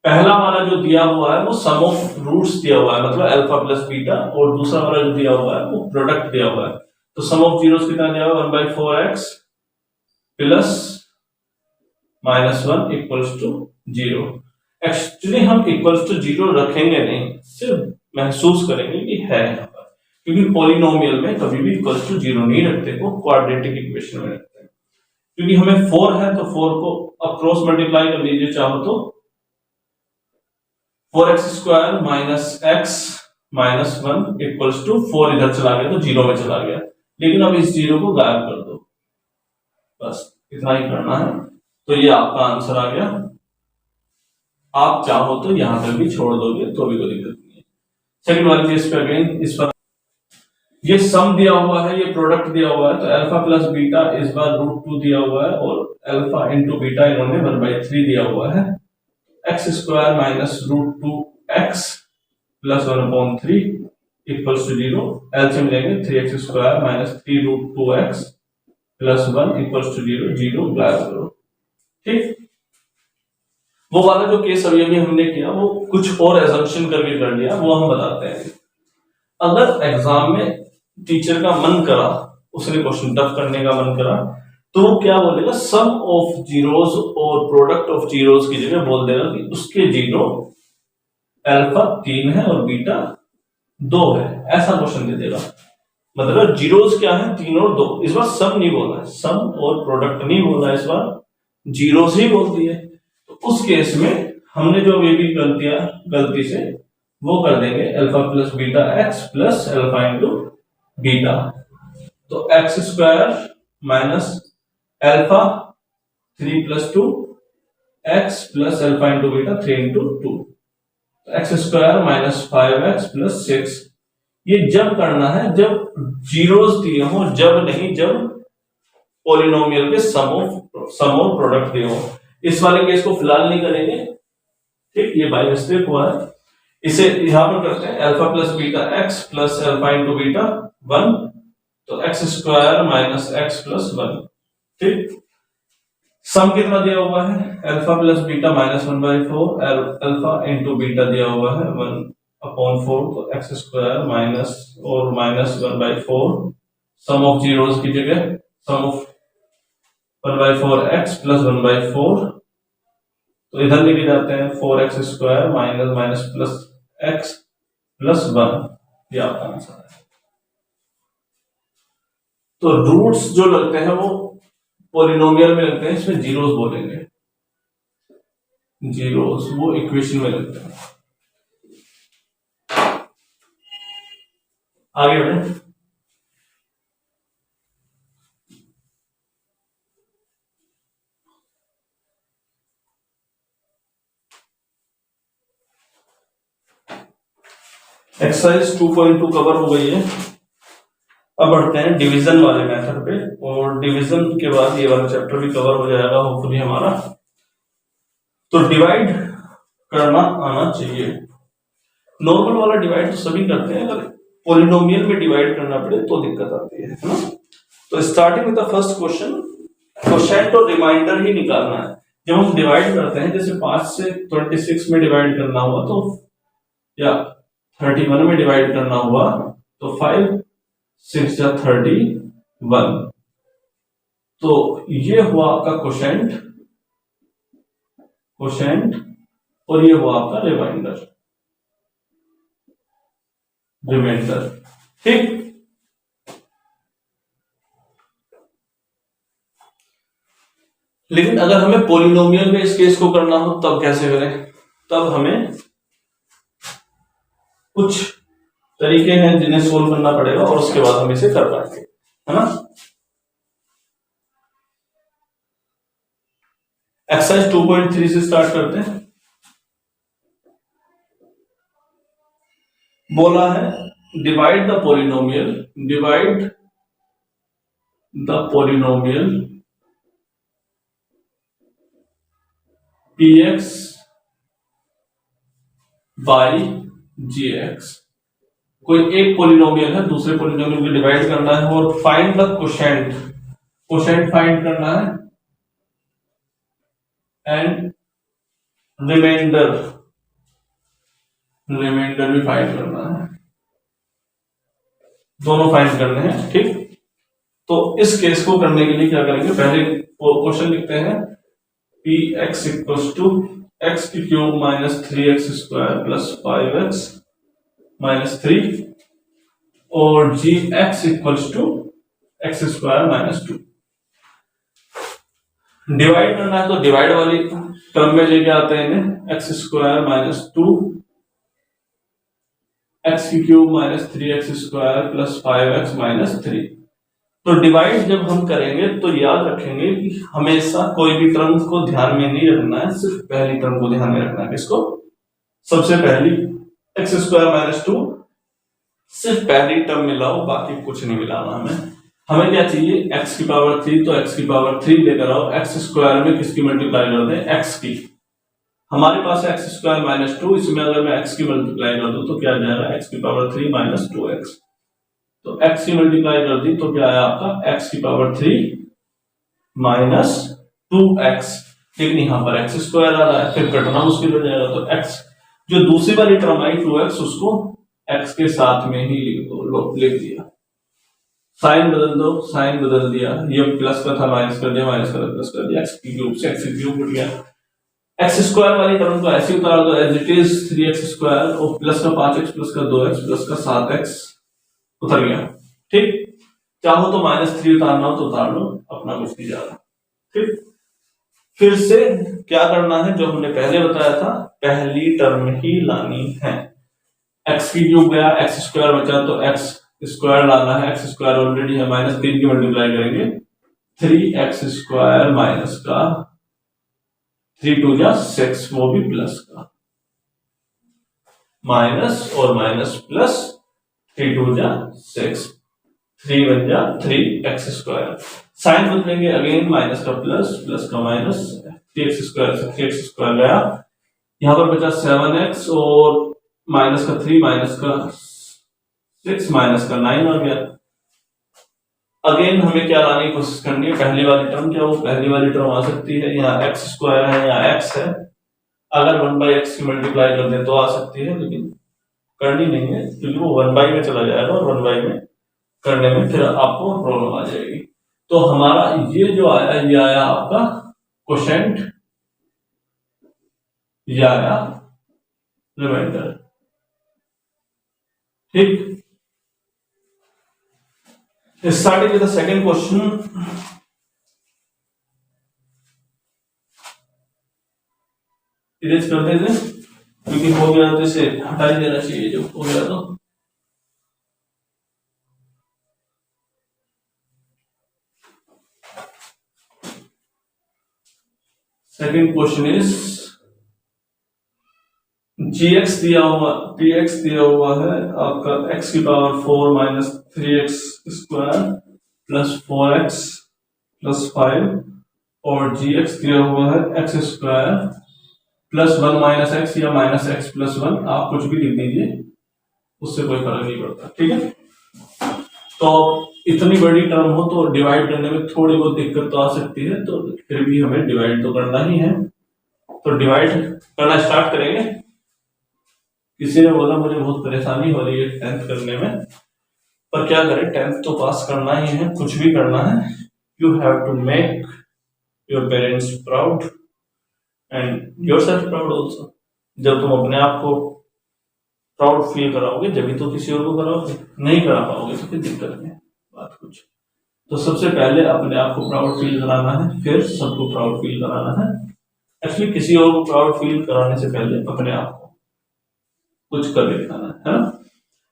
Speaker 1: पहला वाला जो दिया हुआ है वो सम ऑफ रूट्स दिया हुआ है, मतलब अल्फा प्लस बीटा, और दूसरा वाला जो दिया हुआ है वो प्रोडक्ट दिया हुआ है। तो सम ऑफ जीरोस कितना दिया हुआ है, 1/4x plus -1 equals to 0। Actually हम इक्वल्स टू 0 रखेंगे नहीं, सिर्फ महसूस करेंगे कि है यहाँ पर, क्योंकि पॉलिनोमियल में कभी भी इक्वल्स टू 0 नहीं रखते, वो क्वाड्रेटिक इक्वेशन में रखते हैं। क्योंकि हमें 4 है तो 4 को अब क्रॉस मल्टीप्लाई कर लीजिए चाहो तो, 4x² minus x minus 1 equals to 4 इधर चला गया तो 0 में चला गया, लेकिन अब इस 0 को गायब कर दो, बस इतना ही करना है। तो ये आपका आंसर आ गया। आप चाहो तो यहां तक भी छोड़ दोगे तो भी कोई दिक्कत नहीं है। सेकंड वाले केस पे अगेन इस पर ये सम दिया हुआ है, ये प्रोडक्ट दिया हुआ है, तो अल्फा प्लस बीटा इस बार √2 दिया हुआ है और अल्फा इंटू बीटा इन्होंने 1/3 दिया हुआ है। x² minus √2x plus 1/3 equals to 0, LCM लेंगे 3x² minus 3√2x plus 1 equals to 0, 0 गायब करो। ठीक, वो वाला जो केस अभी हमने किया वो कुछ और एजम्पशन करके कर लिया, वो हम बताते हैं। अगर एग्जाम में टीचर का मन करा, उसने क्वेश्चन टफ करने का मन करा, तो वो क्या बोलेगा, सम ऑफ जीरोस और प्रोडक्ट ऑफ जीरोस की जगह बोल देगा कि उसके जीरो अल्फा 3 है और बीटा 2 है, ऐसा क्वेश्चन दे देगा। मतलब जीरोस क्या है, 3 और 2। इस बार सम नहीं बोला है, सम और प्रोडक्ट नहीं बोला है, इस बार जीरोस ही बोल दिए। तो उस केस में हमने जो ये भी गलती से वो कर देंगे alpha plus beta x plus alpha into beta. तो x² minus alpha 3 plus 2 x plus alpha into beta 3 into 2, x² minus 5x plus 6। ये जब करना है जब जीरोस दिए हो, जब नहीं जब पॉलिनोमियल के सम ऑफ प्रोडक्ट दिए हो। इस वाले केस को फिलहाल नहीं करेंगे, ठीक, ये बाय मिस्टेक हुआ है। इसे यहां पर करते हैं alpha plus beta x plus alpha into beta 1, तो x² माइनस x प्लस 1। ठीक, सम कितना दिया हुआ है, alpha plus beta minus 1/4, alpha into beta दिया हुआ है 1/4, तो x² माइनस और माइनस 1/4, सम ऑफ जीरोस की जगह सम ऑफ 1/4x प्लस 1/4, तो इधर लेके जाते हैं 4x² minus minus plus x plus 1, ये आपका आंसर है। तो रूट्स जो लगते हैं वो पॉलिनोमियल में लगते हैं, इसमें जीरोस बोलेंगे, जीरोस वो इक्वेशन में लगते हैं। आगे बढ़े, एक्सरसाइज 2.2 कवर हो गई है। अब बढ़ते हैं डिवीजन वाले मेथड पे, और डिवीजन के बाद ये वाला चैप्टर भी कवर हो जाएगा होपफुली हमारा। तो डिवाइड करना आना चाहिए। नॉर्मल वाला डिवाइड तो सभी करते हैं, अगर पॉलिनोमियल में डिवाइड करना पड़े तो दिक्कत आती है ना। तो starting with the first question, quotient और रिमाइंडर ही निकालना है। जब हम डिवाइड करते हैं, जैसे 5 से 26 में डिवाइड करना हुआ तो, या 31 में डिवाइड करना हुआ तो 5 6 या 31, तो ये हुआ आपका क्वोशिएंट, और ये हुआ आपका रिमाइंडर, ठीक। लेकिन अगर हमें पॉलिनोमियल में इस केस को करना हो तब कैसे करें? तब हमें कुछ तरीके हैं जिन्हें सोल्व करना पड़ेगा, और उसके बाद हम इसे कर पाएंगे, है ना। एक्सरसाइज 2.3 से स्टार्ट करते हैं। बोला है divide the polynomial px by gx। कोई एक पॉलिनोमियल है, दूसरे पॉलिनोमियल को डिवाइड करना है, और फाइंड द क्वोशिएंट फाइंड करना है, एंड रिमाइंडर भी फाइंड करना है, दोनों फाइंड करने हैं, ठीक। तो इस केस को करने के लिए क्या करेंगे, पहले क्वेश्चन लिखते हैं p x equal to x की cube minus 3x square plus 5x minus 3, और g x equal to x square minus 2। Divide करना है तो डिवाइड वाली टर्म में लेके आते हैं इन्हें, एक्स स्क्वायर माइनस 2 एक्स की cube minus 3x square plus 5x minus 3। तो डिवाइड जब हम करेंगे तो याद रखेंगे कि हमेशा कोई भी टर्म को ध्यान में नहीं रखना है, सिर्फ पहली टर्म को ध्यान में रखना है। किसको? सबसे पहली एक्स स्क्वायर माइनस 2, सिर्फ पहली टर्म मिलाओ, बाकी कुछ नहीं मिलाना। हमें क्या चाहिए, x की पावर 3, तो x की पावर 3 लेकर आओ। एक्स स्क्वायर में किसकी मल्टीप्लाई कर दें, x की। हमारे पास है एक्स स्क्वायर माइनस 2, इसमें अगर मैं x की मल्टीप्लाई कर दूं तो क्या आ जाएगा, x की पावर 3 माइनस 2x। तो x की मल्टीप्लाई कर दी तो क्या आया आपका, x की पावर 3 माइनस 2x। लेकिन यहां पर x स्क्वायर आ रहा है, फिर कटना मुश्किल हो जाएगा। तो x जो दूसरी वाली टर्म आई 2x, उसको x के साथ में ही लिख दिया। साइन बदल दो, साइन बदल दिया, ये प्लस का था माइनस कर दिया, माइनस का प्लस कर दिया, x की क्यूब से x क्यूब उठ गया। एक्स स्क्वायर वाली टर्म को ऐसे उतार दो as it is 3x square, और प्लस का 5x प्लस का 2x प्लस का 7x उतर गया, ठीक। चाहो तो -3 उतारना हो तो उतार लो, अपना कुछ नहीं जा रहा, ठीक। फिर से क्या करना है, जो हमने पहले बताया था, पहली टर्म ही लानी है। एक्स की क्यूब गया, एक्स स्क्वायर बचा तो एक्स स्क्वायर लाना है। एक्स स्क्वायर ऑलरेडी है, -3 की मल्टीप्लाई करेंगे 3x स्क्वायर माइनस का 3 2 जा 6, वो भी प्लस का, माइनस और माइनस प्लस, 3 2 जा 6, 3 1 जा 3x स्क्वायर। साइन बदलेंगे, अगेन माइनस का प्लस, प्लस का माइनस, 3x स्क्वायर से 3x स्क्वायर गया, यहां पर बचा 7x, और माइनस का 3 माइनस का 6 माइनस का 9 आ गया। अगेन हमें क्या लाने की कोशिश करनी है, पहली वाली टर्म, क्या वो पहली वाली टर्म आ सकती है, यहाँ एक्स स्क्वायर है, यहाँ एक्स है, अगर 1/x की मल्टीप्लाई कर दें तो आ सकती है, लेकिन करनी नहीं है क्योंकि वो 1 में चला जाएगा, और 1 में करने में फिर आपको प्रॉब्लम आ जाएगी। तो हमारा ये जो आया, ये आया आपका क्वोशिएंट, ये आया रिमाइंडर, ठीक। Starting with the second question. Erase कर देते क्योंकि हो गया तो इसे हटा ही देना चाहिए, जो हो गया तो। सेकंड क्वेश्चन इज gx दिया हुआ px दिया हुआ है आपका x की power 4 minus 3x square plus 4x plus 5 और gx दिया हुआ है x square plus 1 minus x या माइनस एक्स प्लस 1, आप कुछ भी लिख दीजिए, उससे कोई फर्क नहीं पड़ता। ठीक है, तो इतनी बड़ी टर्म हो तो डिवाइड करने में थोड़ी बहुत दिक्कत तो आ सकती है, तो फिर भी हमें डिवाइड तो करना ही है, तो डिवाइड करना स्टार्ट करेंगे। किसी ने बोला मुझे बहुत परेशानी हो रही है 10th करने में, पर क्या करें, 10th तो पास करना ही है, कुछ भी करना है। You have to make your parents proud and yourself proud also. जब तुम अपने आप को प्राउड फील कराओगे जब तो किसी और को कराओगे, नहीं करा पाओगे तो फिर दिक्कत है बात कुछ। तो सबसे पहले अपने आप को प्राउड फील कराना है, फिर सबको प्राउड फील कराना है। एक्चुअली किसी और को प्राउड फील कराने से पहले अपने आप को कुछ कर दिखाना है ना।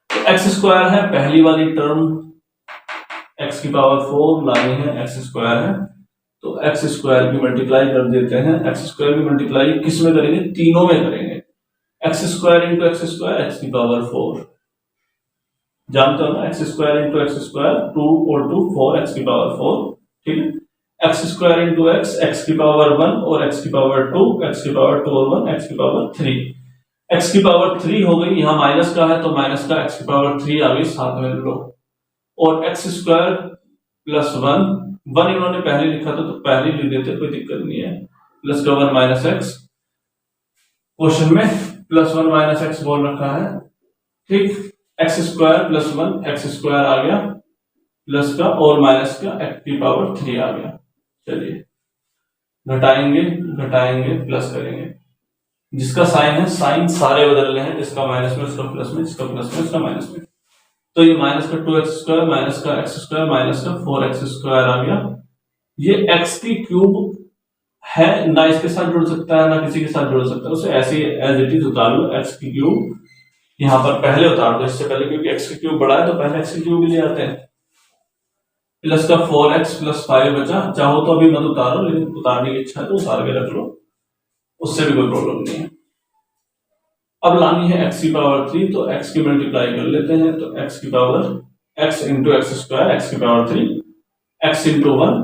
Speaker 1: तो एक्स स्क्वायर है पहली वाली टर्म, एक्स की पावर 4 लानी है, एक्स स्क्वायर है तो एक्स स्क्वायर की मल्टीप्लाई कर देते हैं। एक्स स्क्वायर की मल्टीप्लाई किस में करेंगे, तीनों में करेंगे। X square into x square x की पावर 4, जानते हो ना, x square into x square 2 और 2 4 एक्स की पावर 4। ठीक है, x square into x x की पावर 1 और एक्स की पावर 2, एक्स की पावर 2 और 1 एक्स की पावर 3। एक्स की पावर 3 हो गई, यहां माइनस का है तो माइनस का एक्स की पावर 3 आ गई, साथ में लो। और एक्स स्क्वायर प्लस 1 इन्होंने पहले लिखा था तो पहले लिख देते, कोई दिक्कत नहीं है। प्लस का 1 माइनस एक्स, क्वेश्चन में प्लस 1 माइनस एक्स बोल रखा है। ठीक, x square plus 1 x square आ गया, प्लस का और माइनस का एक्स की पावर 3 आ गया। चलिए घटाएंगे घटाएंगे प्लस करेंगे, जिसका साइन है साइन सारे बदलने हैं, जिसका माइनस में उसका प्लस में, जिसका प्लस में उसका माइनस में। तो ये माइनस का 2x स्क्वायर माइनस का एक्स स्क्वायर माइनस का 4x स्क्वायर आ गया। ये x की क्यूब है ना, इसके साथ जुड़ सकता है ना किसी के साथ जुड़ सकता है, उसे ऐसे एज इट इज उतार लो। x की क्यूब यहां पर पहले उतार दो, इससे पहले, क्योंकि x की क्यूब बड़ा है तो पहले x की क्यूब भी ले आते हैं। प्लस का 4x प्लस 5 बचा, चाहो तो अभी मत उतारो, लेकिन उतारने की इच्छा है तो उतार के रख लो, उससे भी कोई प्रॉब्लम नहीं है। अब लानी है x की पावर 3, तो x की मल्टीप्लाई कर लेते हैं, तो x की power x into x square x की power 3, x into 1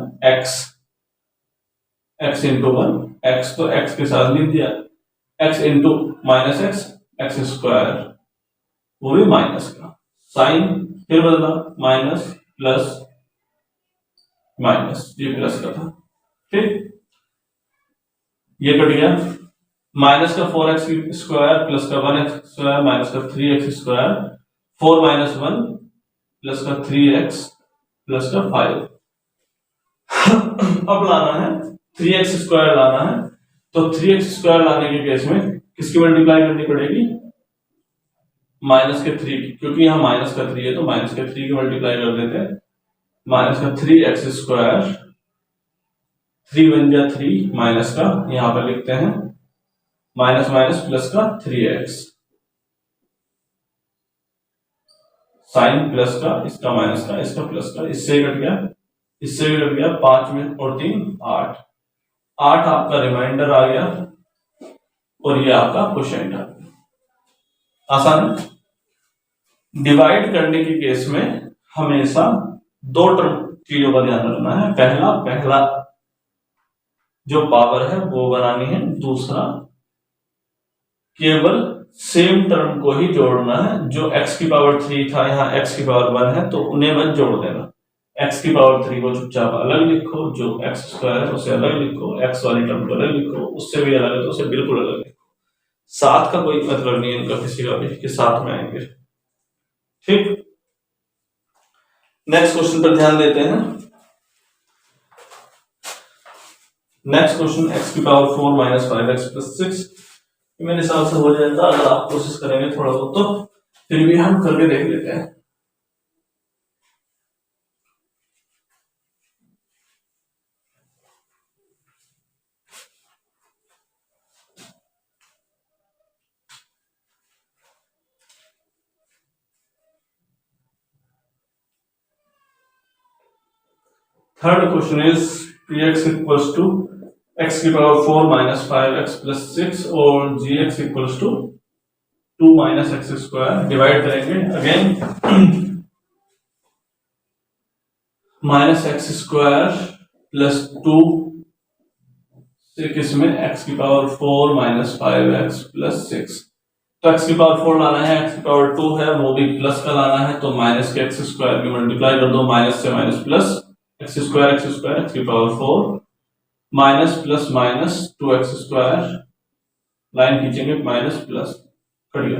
Speaker 1: x into 1 x, तो x के साथ लिख दिया, x into minus x square, वो भी माइनस का साइन फिर बदला, माइनस प्लस माइनस, ये प्लस का था। ठीक, ये कट गया, माइनस का 4x स्क्वायर प्लस का 1x स्क्वायर माइनस का 3x स्क्वायर, 4 माइनस 1 प्लस का 3x प्लस का 5। अब लाना है 3x स्क्वायर लाना है, तो 3x स्क्वायर लाने के केस में किसकी मल्टीप्लाई करनी पड़ेगी, माइनस के 3 की, क्योंकि यहां माइनस का 3 है तो माइनस के 3 की मल्टीप्लाई कर देते हैं। माइनस का 3x स्क्वायर, 3 बन गया 3 माइनस का, यहां पर लिखते हैं माइनस माइनस प्लस का 3x, साइन प्लस का, इसका माइनस का, इसका प्लस का, इससे कट गया, इससे भी कट गया, 5 में और 3 8, 8 आपका रिमाइंडर आ गया और ये आपका क्वोशिएंट आ गया। आसान है। डिवाइड करने के केस में हमेशा दो चीजों का ध्यान रखना है। पहला जो पावर है वो बनानी है, दूसरा केवल सेम टर्म को ही जोड़ना है। जो x की पावर 3 था, यहाँ x की पावर 1 है तो उन्हें मत जोड़ देना। x की पावर 3 को चुपचाप अलग लिखो, जो x स्क्वायर है उसे अलग लिखो, x वाली टर्म को अलग लिखो, उससे भी अलग है तो उसे बिल्कुल अलग लिखो। साथ का कोई मतलब नहीं है इनका किसी का भी कि साथ में आएंगे। ठीक, नेक्स्ट क्वेश्चन पर ध्यान देते हैं। नेक्स्ट क्वेश्चन x की पावर 4 माइनस 5x प्लस 6, मेरे हिसाब से हो जाएगा, अगर आप कोशिश करेंगे थोड़ा बहुत तो, फिर भी हम करके देख लेते हैं। Third question is px equals to x की पावर 4 माइनस 5x प्लस 6 और gx equals to 2 minus x square divide करेंगे again minus x square plus 2 से किसमें एक्स की पावर 4 माइनस 5x प्लस 6। तो एक्स की पावर 4 लाना है, एक्स की पावर 2 है वो भी प्लस का लाना है, तो माइनस के एक्स स्क्वायर की मल्टीप्लाई कर दो, माइनस से minus plus x square x की power 4 minus plus minus 2x square, line खींचेंगे माइनस प्लस कट गया,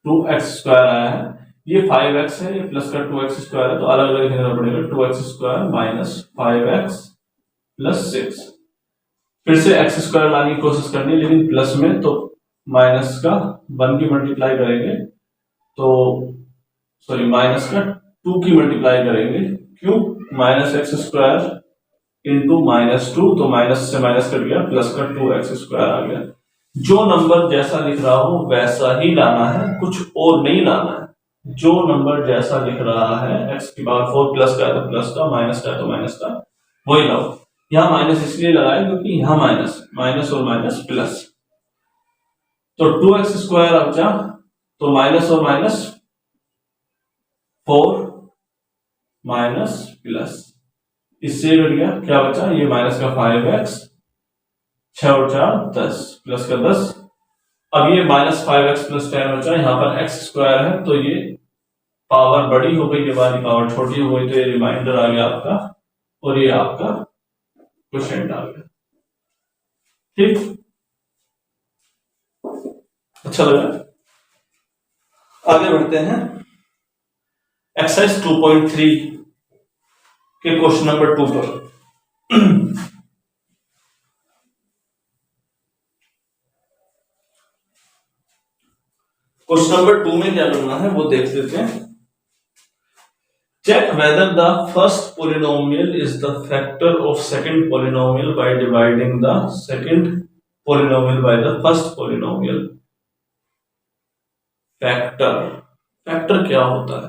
Speaker 1: 2x स्क्वायर आया है, ये 5x है, ये प्लस का 2x स्क्वायर है, तो अलग अलग लिखना पड़ेगा, 2x square minus 5x plus 6। फिर से एक्स स्क्वायर लाने की कोशिश करनी है लेकिन प्लस में, तो माइनस का 1 की मल्टीप्लाई करेंगे, तो सॉरी माइनस का 2 की मल्टीप्लाई करेंगे, क्यों, minus x square into minus 2, तो माइनस से माइनस कट गया, प्लस का 2x स्क्वायर आ गया। जो नंबर जैसा लिख रहा हो वैसा ही लाना है, कुछ और नहीं लाना है, जो नंबर जैसा लिख रहा है एक्स की पावर 4 प्लस का है तो प्लस का, माइनस का है तो माइनस का, वही लाओ। यहां माइनस इसलिए लगाया क्योंकि यहां माइनस माइनस और माइनस प्लस, तो 2x स्क्वायर अब जा तो माइनस और माइनस 4 माइनस प्लस, इससे घट गया, क्या बचा, ये माइनस का 5x, 6 और 4 10 प्लस का 10, अब ये माइनस 5x प्लस 10 बचा, यहाँ पर x स्क्वायर है तो ये पावर बड़ी हो गई, ये वाली पावर छोटी हो गई, तो ये रिमाइंडर आ गया आपका, और ये आपका क्वोशिएंट आ गया। ठीक, अच्छा लगा। आगे बढ़ते हैं एक्सरसाइज 2.3 के क्वेश्चन नंबर 2 पर। क्वेश्चन नंबर 2 में क्या करना है वो देख लेते हैं। Check whether the first polynomial is the factor of second polynomial by dividing the second polynomial by the first polynomial. Factor क्या होता है?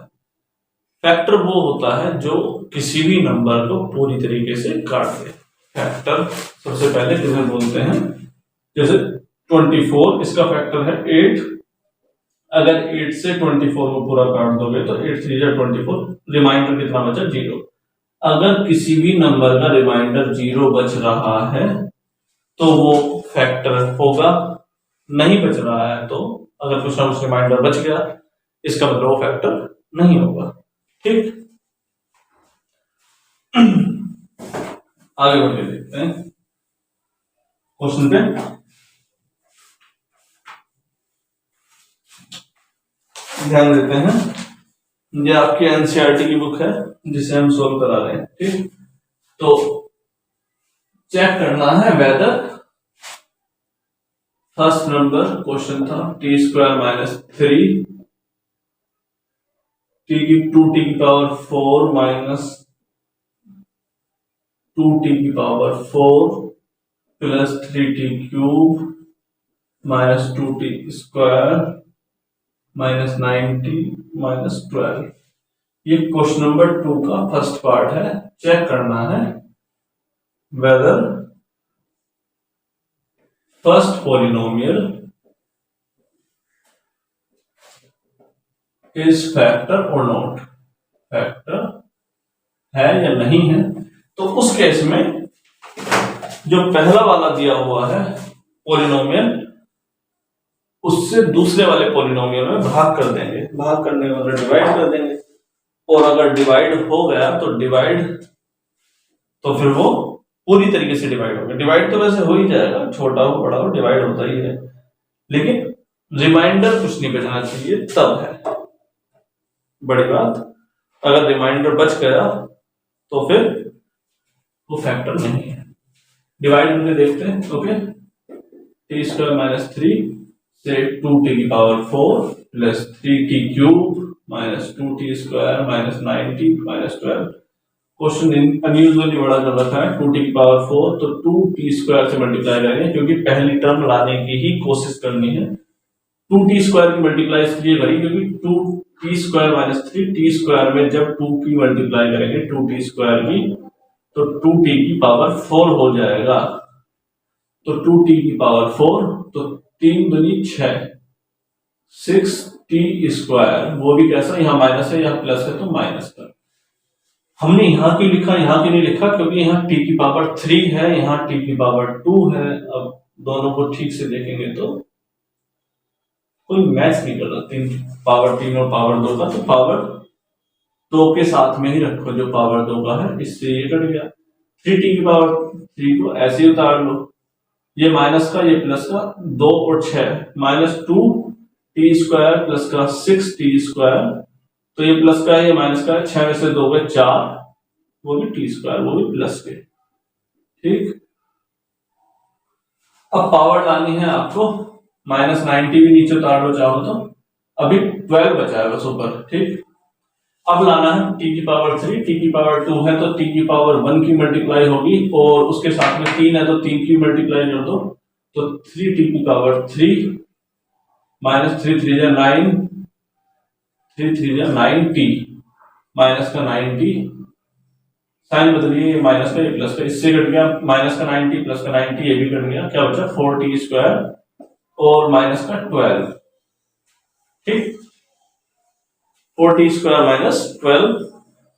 Speaker 1: फैक्टर वो होता है जो किसी भी नंबर को पूरी तरीके से काट दे। फैक्टर सबसे पहले किसे बोलते हैं, जैसे 24 इसका फैक्टर है 8, अगर 8 से 24 को पूरा काट दोगे तो 8 3 जा 24, रिमाइंडर कितना बचा, 0। अगर किसी भी नंबर का रिमाइंडर 0 बच रहा है तो वो फैक्टर होगा, नहीं बच रहा है तो अगर कुछ ना कुछ रिमाइंडर बच गया इसका मतलब वो फैक्टर नहीं होगा। ठीक, आगे बढ़ के देखते हैं क्वेश्चन पे। ध्यान देते हैं, ये आपकी एनसीईआरटी की बुक है जिसे हम सोल्व करा रहे हैं। ठीक, तो चेक करना है वेदर, फर्स्ट नंबर क्वेश्चन था टी स्क्वायर माइनस 3 टी की 2t की पावर 4 माइनस 2t की power 4 plus 3t cube minus 2t square minus 90 minus 12। ये क्वेश्चन नंबर 2 का फर्स्ट पार्ट है। चेक करना है whether first polynomial is factor और नॉट, फैक्टर है या नहीं है। तो उस केस में जो पहला वाला दिया हुआ है पॉलिनोमियल, उससे दूसरे वाले पॉलिनोमियल में भाग कर देंगे, भाग करने का मतलब डिवाइड कर देंगे, और अगर डिवाइड हो गया तो डिवाइड, तो फिर वो पूरी तरीके से डिवाइड होगा। डिवाइड तो वैसे हो ही जाएगा, छोटा हो बड़ा हो डिवाइड होता ही है, लेकिन रिमाइंडर कुछ नहीं बचना चाहिए, तब है बड़ी बात। अगर रिमाइंडर बच गया तो फिर वो फैक्टर नहीं है। डिवाइड करके देखते हैं। ओके, टी स्क्वायर माइनस 3 से 2t की power 4 plus 3t cube minus 2t square minus 90 minus 12। Question unusually बड़ा कर रखा है, 2t की पावर 4 तो 2t स्क्वायर से मल्टीप्लाई करेंगे क्योंकि पहली टर्म लाने की ही कोशिश करनी है। 2t स्क्वायर की मल्टीप्लाई इसलिए करी क्योंकि 2t square minus 3t square में जब 2 की मल्टीप्लाई करेंगे 2t स्क्वायर की तो 2t की पावर 4 हो जाएगा। तो 2t की पावर 4 तो 3 दूनी 6, 6t², वो भी कैसा, यहाँ माइनस है यहाँ प्लस है तो माइनस का। हमने यहाँ क्यों लिखा, यहाँ क्यों नहीं लिखा, क्योंकि यहाँ t की पावर 3 है, यहाँ t की पावर 2 है। अब दोनों को ठीक से देखेंगे तो कोई मैच नहीं कर रहा, 3 पावर 3 और पावर 2 का, तो पावर 2 के साथ में ही रखो जो पावर 2 का है, इससे ये कट गया। 3t की पावर 3 को ऐसे ही उतार लो, ये माइनस का ये प्लस का, 2 और 6 -2t² प्लस का 6t², तो ये प्लस का है ये माइनस का है, 6 में से 2 गए 4, वो भी t², वो भी प्लस के। ठीक, अब पावर लानी है आपको, -90 भी नीचे उतार लो चाहो तो, अभी 12 बचा है बस ऊपर। ठीक, अब लाना है t की पावर 3, t की पावर 2 है तो t की पावर 1 की मल्टीप्लाई होगी, और उसके साथ में 3 है तो 3 की मल्टीप्लाई कर दो, तो 3t की पावर 3 -3 3 जा 9, 3 3 जा 9t, माइनस का 90, साइन बदलिए, माइनस का ये प्लस का, इससे कट गया माइनस का 90 प्लस का 90, ये भी कट गया, क्या बचा 4t² और माइनस का 12। ठीक, 4t² - 12,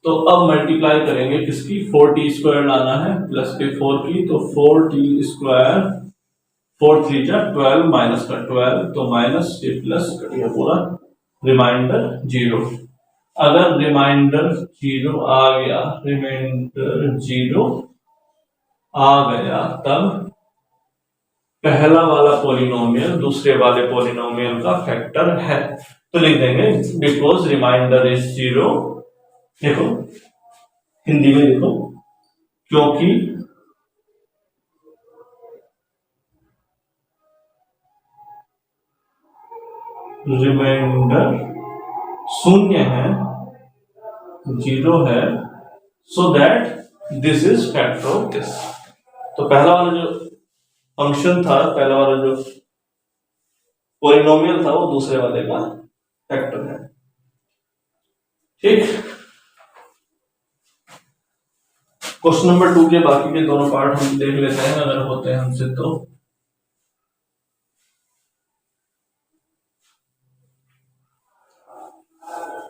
Speaker 1: तो अब मल्टीप्लाई करेंगे किसकी, 4t² लाना है प्लस के 4 की, तो 4t², 4 3 जा 12 माइनस का 12, तो माइनस ये प्लस कट गया पूरा, रिमाइंडर 0। अगर रिमाइंडर 0 आ गया, रिमाइंडर 0 आ गया, तब पहला वाला पॉलिनोमियल दूसरे वाले पॉलिनोमियल का फैक्टर है, तो लिख देंगे बिकॉज रिमाइंडर इज 0। देखो हिंदी में देखो, क्योंकि रिमाइंडर शून्य है, 0 है, so that this is factor of this. तो पहला वाला जो फंक्शन था, पहला वाला जो पॉलिनोमियल था, वो दूसरे वाले का फैक्टर है। ठीक, क्वेश्चन नंबर 2 के बाकी के दोनों पार्ट हम देख लेते हैं अगर होते हैं हमसे तो।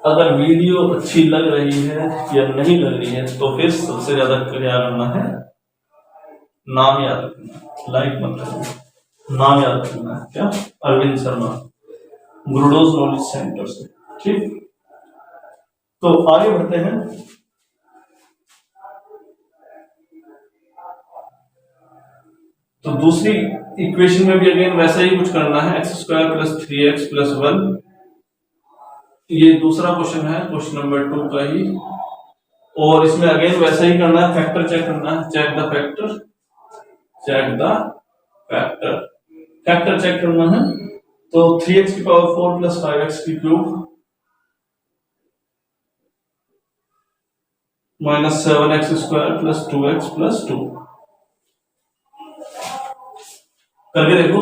Speaker 1: अगर वीडियो अच्छी लग रही है या नहीं लग रही है तो फिर सबसे ज्यादा क्या करना है, नाम याद रखना, लाइक मत करना, नाम याद रखना है, क्या, अरविंद शर्मा, गुरुडोज नॉलेज सेंटर से। ठीक, तो आगे बढ़ते हैं। तो दूसरी इक्वेशन में भी अगेन वैसा ही कुछ करना है, x² + 3x + 1, ये दूसरा क्वेश्चन है, क्वेश्चन नंबर 2 का ही, और इसमें अगेन वैसा ही करना है, फैक्टर चेक करना है, check the factor, check the factor, factor check करना है। तो 3x की पावर 4 + 5x की क्यूब -7x² + 2x + 2 करके देखो।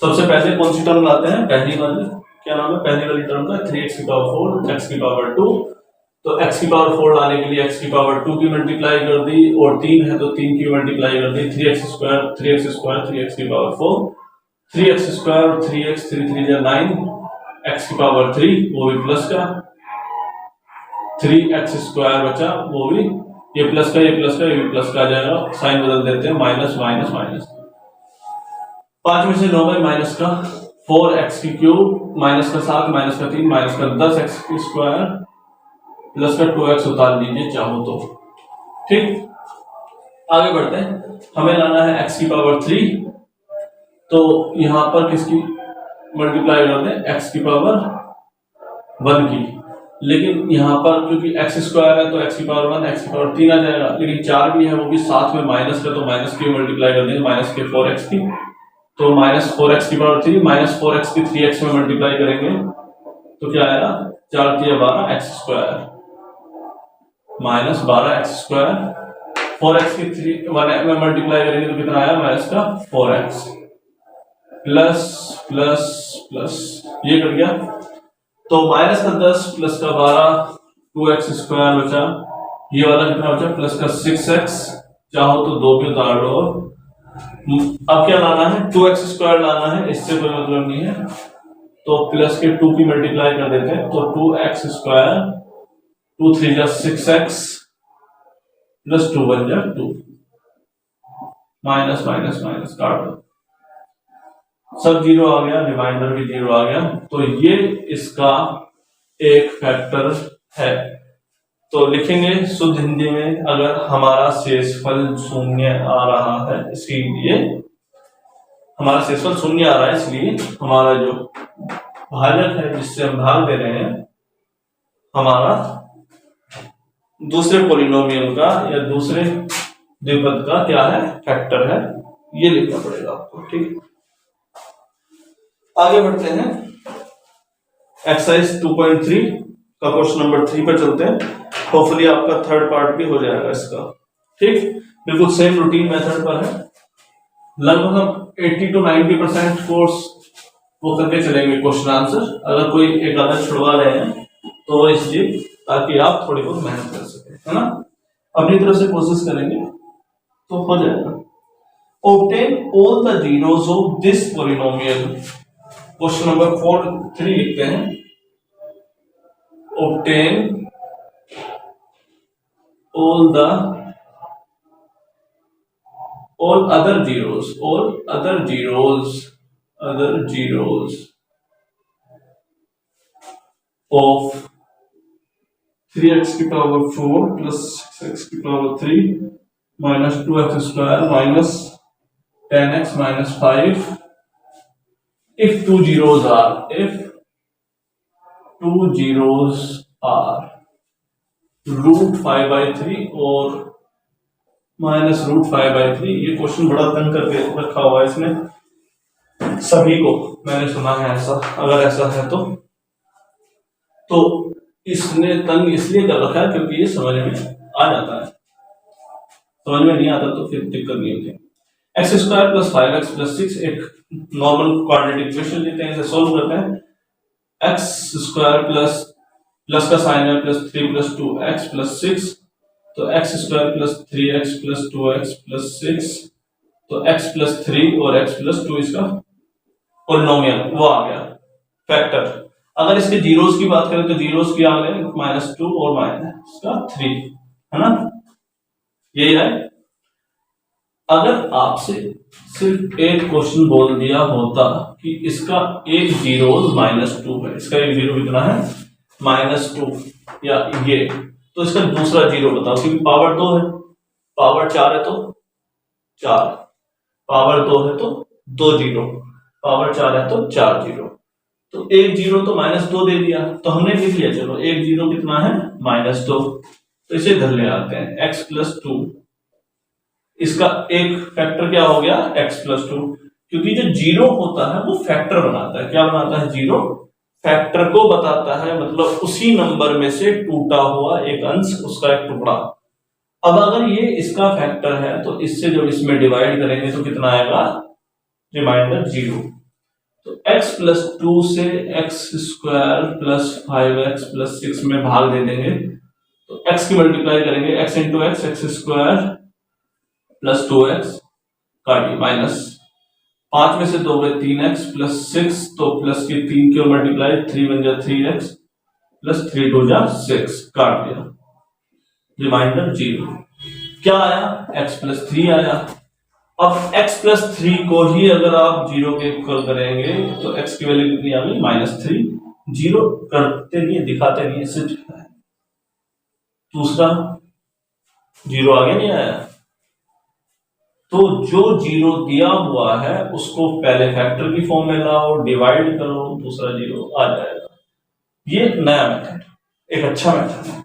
Speaker 1: सबसे पहले कौन सी टर्म लाते हैं, पहली वाली, क्या नाम है पहली वाली टर्म का, 3x की पावर 4 x की पावर 2, तो x की पावर 4 लाने के लिए x की पावर 2 की मल्टीप्लाई कर दी, और 3 है तो 3 की मल्टीप्लाई कर दी, 3x² 3x की पावर 4, 3x² और 3x 3 3 जा 9, x की पावर 3 वो भी प्लस का, 3x² बचा, वो भी ये प्लस का ये प्लस का ये भी प्लस का आ जाएगा, साइन बदल देते हैं, माइनस माइनस माइनस, 5 में से 9 गए माइनस का, 4x की क्यूब माइनस का 7 माइनस का 3 माइनस का 10x² प्लस का 2x उतार लीजिए चाहो तो। ठीक, आगे बढ़ते हैं, हमें लाना है x की पावर 3, तो यहां पर किसकी मल्टीप्लाई करते हैं, x की पावर 1 की, लेकिन यहां पर क्योंकि x² है तो x की पावर 1 x की पावर 3 आ जाएगा, लेकिन 4 भी है वो भी साथ में माइनस का, तो माइनस की मल्टीप्लाई कर देंगे, माइनस के 4x की, तो -4x की पावर 3 -4x की 3x में मल्टीप्लाई करेंगे तो क्या आएगा, 4 3 12 x² -12x², 4x की 3 1 में मल्टीप्लाई करेंगे तो कितना आया, माइनस का 4x प्लस प्लस प्लस, ये कट गया, तो माइनस का 10 प्लस का 12 2x² बचा, ये वाला कितना बचा, प्लस का 6x, चाहो तो 2 भी उतार लो, अब क्या लाना है, 2x² लाना है, इससे कोई मतलब नहीं है, तो प्लस के 2 की मल्टीप्लाई कर देते हैं, तो 2x², 2 3 जा 6x प्लस 2 1 जा 2, माइनस माइनस माइनस काट दो, सब जीरो आ गया, रिमाइंडर भी जीरो आ गया, तो ये इसका एक फैक्टर है। तो लिखेंगे शुद्ध हिंदी में, अगर हमारा शेषफल शून्य आ रहा है, इसीलिए हमारा शेषफल शून्य आ रहा है, इसलिए हमारा जो भाजक है जिससे हम भाग दे रहे हैं, हमारा दूसरे पॉलिनोमियल का या दूसरे द्विपद का क्या है, फैक्टर है, ये लिखना पड़ेगा आपको। ठीक, आगे बढ़ते हैं, एक्सरसाइज 2.3 का क्वेश्चन नंबर 3 पर चलते हैं। होपफुली आपका थर्ड पार्ट भी हो जाएगा इसका। ठीक, बिल्कुल सेम रूटीन मेथड पर है, लगभग हम 80 to 90% कोर्स वो करके चलेंगे क्वेश्चन आंसर। अगर कोई एक आधा छुड़वा रहे हैं तो वो इसलिए ताकि आप थोड़ी बहुत मेहनत कर सके, है ना। अपनी तरफ से कोशिश करेंगे तो हो जाएगा। Obtain all the zeros of this polynomial, question number 3 लिखते हैं, obtain all other zeros of 3x की पावर 4 प्लस 6x की power 3 minus 2x² minus 10x minus 5 if two zeros are √5/3 और माइनस √5/3। ये क्वेश्चन बड़ा तंग करके रखा हुआ है इसमें सभी को, मैंने सुना है ऐसा। अगर ऐसा है तो इसने तंग इसलिए कर रखा है क्योंकि ये समझ में आ जाता है, समझ में नहीं आता तो फिर दिक्कत नहीं होती। x² प्लस 5x प्लस 6 एक नॉर्मल क्वाड्रेटिक इक्वेशन लेते हैं, इसे सोल्व करते हैं। x² प्लस का साइन है प्लस 3 प्लस 2x प्लस 6, तो x² plus 3x plus 2x plus 6, तो x प्लस 3 और x प्लस 2 इसका पॉलिनोमियल वो आ गया फैक्टर। अगर इसके जीरोस की बात करें तो जीरोस की आ गए -2 और -3, है ना, यही है। अगर आपसे सिर्फ एक क्वेश्चन बोल दिया होता कि इसका एक जीरोस -2 है, इसका एक जीरो कितना है -2, या ये, तो इसका दूसरा जीरो बताओ, क्योंकि पावर 2 है, पावर 4 है तो 4, पावर 2 है तो 2 जीरो, पावर 4 है तो 4 जीरो, तो एक जीरो तो -2 दे दिया, तो हमने लिख लिया, चलो एक जीरो कितना है -2, तो इसे इधर ले आते हैं x प्लस 2, इसका एक फैक्टर क्या हो गया x प्लस 2, क्योंकि जो जीरो होता है वो फैक्टर बनाता है, क्या बनाता है, जीरो फैक्टर को बताता है, मतलब उसी नंबर में से टूटा हुआ एक अंश, उसका एक टुकड़ा। अब अगर ये इसका फैक्टर है तो इससे जब इसमें डिवाइड करेंगे तो कितना आएगा, रिमाइंडर 0, तो x प्लस 2 से x² प्लस 5x प्लस 6 में भाग दे देंगे, तो x की मल्टीप्लाई करेंगे, x into x² plus 2x काटिए, माइनस 5 में से 2 गए 3x प्लस 6, तो प्लस की 3 की मल्टीप्लाई 3 बन जा 3x प्लस 3 2 जा 6, काट दिया, रिमाइंडर 0। क्या आया, x प्लस 3 आया। अब x प्लस 3 को ही अगर आप 0 के इक्वल करेंगे तो x की वैल्यू कितनी आ गई -3, 0 करते नहीं दिखाते नहीं, सिर्फ दूसरा 0 आगे नहीं आया, तो जो 0 दिया हुआ है उसको पहले फैक्टर की फॉर्म में लाओ, डिवाइड करो, दूसरा 0 आ जाएगा। ये नया मेथड, एक अच्छा मेथड है।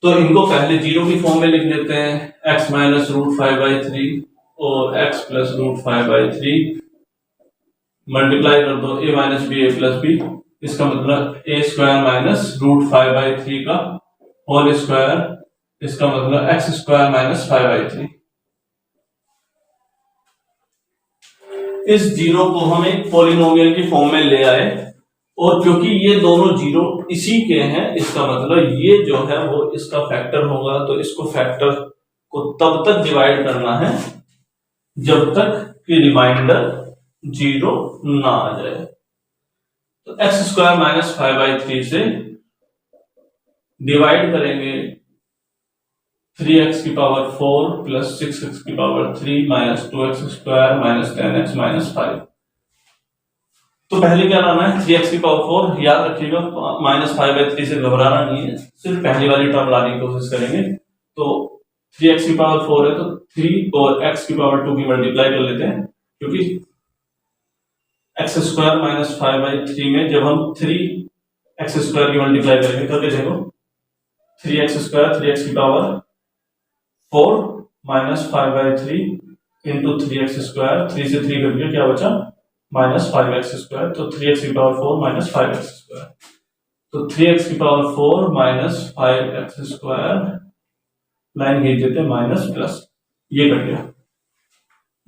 Speaker 1: तो इनको पहले 0 की फॉर्म में लिख लेते हैं, x माइनस √5/3 और x प्लस √5/3, मल्टीप्लाई कर दो a minus b a plus b, इसका मतलब a² माइनस √5/3 का होल स्क्वायर, इसका मतलब x² माइनस 5/3। इस 0 को हम एक पॉलिनोमियल की फॉर्म में ले आए, और क्योंकि ये दोनों 0 इसी के हैं, इसका मतलब ये जो है वो इसका फैक्टर होगा, तो इसको फैक्टर को तब तक डिवाइड करना है जब तक कि रिमाइंडर 0 ना आ जाए। तो एक्स स्क्वायर माइनस 5/3 से डिवाइड करेंगे 3x की पावर 4 प्लस 6x की power 3 minus 2x square minus 10x minus 5। तो पहले क्या लाना है, 3x की पावर 4, याद रखिएगा माइनस 5/3 से घबराना नहीं है, सिर्फ पहली वाली टर्म लाने की कोशिश करेंगे। तो 3x की पावर 4 है तो 3 और x की पावर 2 की मल्टीप्लाई कर लेते हैं, क्योंकि x स्क्वायर माइनस 5/3 में जब हम 3x स्क्वायर की मल्टीप्लाई करेंगे करके देखो, 3x स्क्वायर 3x की power 4 minus 5/3 into 3x square, 3 से 3 कट गया, क्या बचा माइनस 5x स्क्वायर। तो 3x की पावर 4 माइनस 5x स्क्वायर, तो 3x की power 4 minus 5x square, line खींच देते माइनस प्लस, ये कट गया,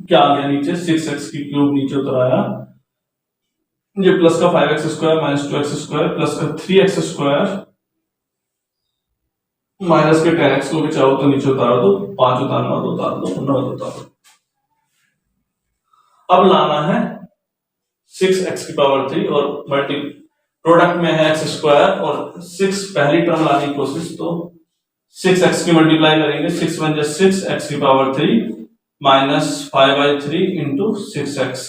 Speaker 1: क्या आ गया नीचे 6x की क्यूब नीचे उतर आया, ये प्लस का 5x square minus 2x square plus का 3x स्क्वायर माइनस के 10x को भी चाहो तो नीचे उतारो, तो 5 उतारना हो तो उतार दो, 9 उतारो। अब लाना है 6x की पावर 3 और मल्टी प्रोडक्ट में है x स्क्वायर और 6 पहली टर्म लाने की कोशिश, तो 6x की मल्टीप्लाई करेंगे, 6 1 जा 6 x की पावर 3 माइनस 5/3 इंटू 6x,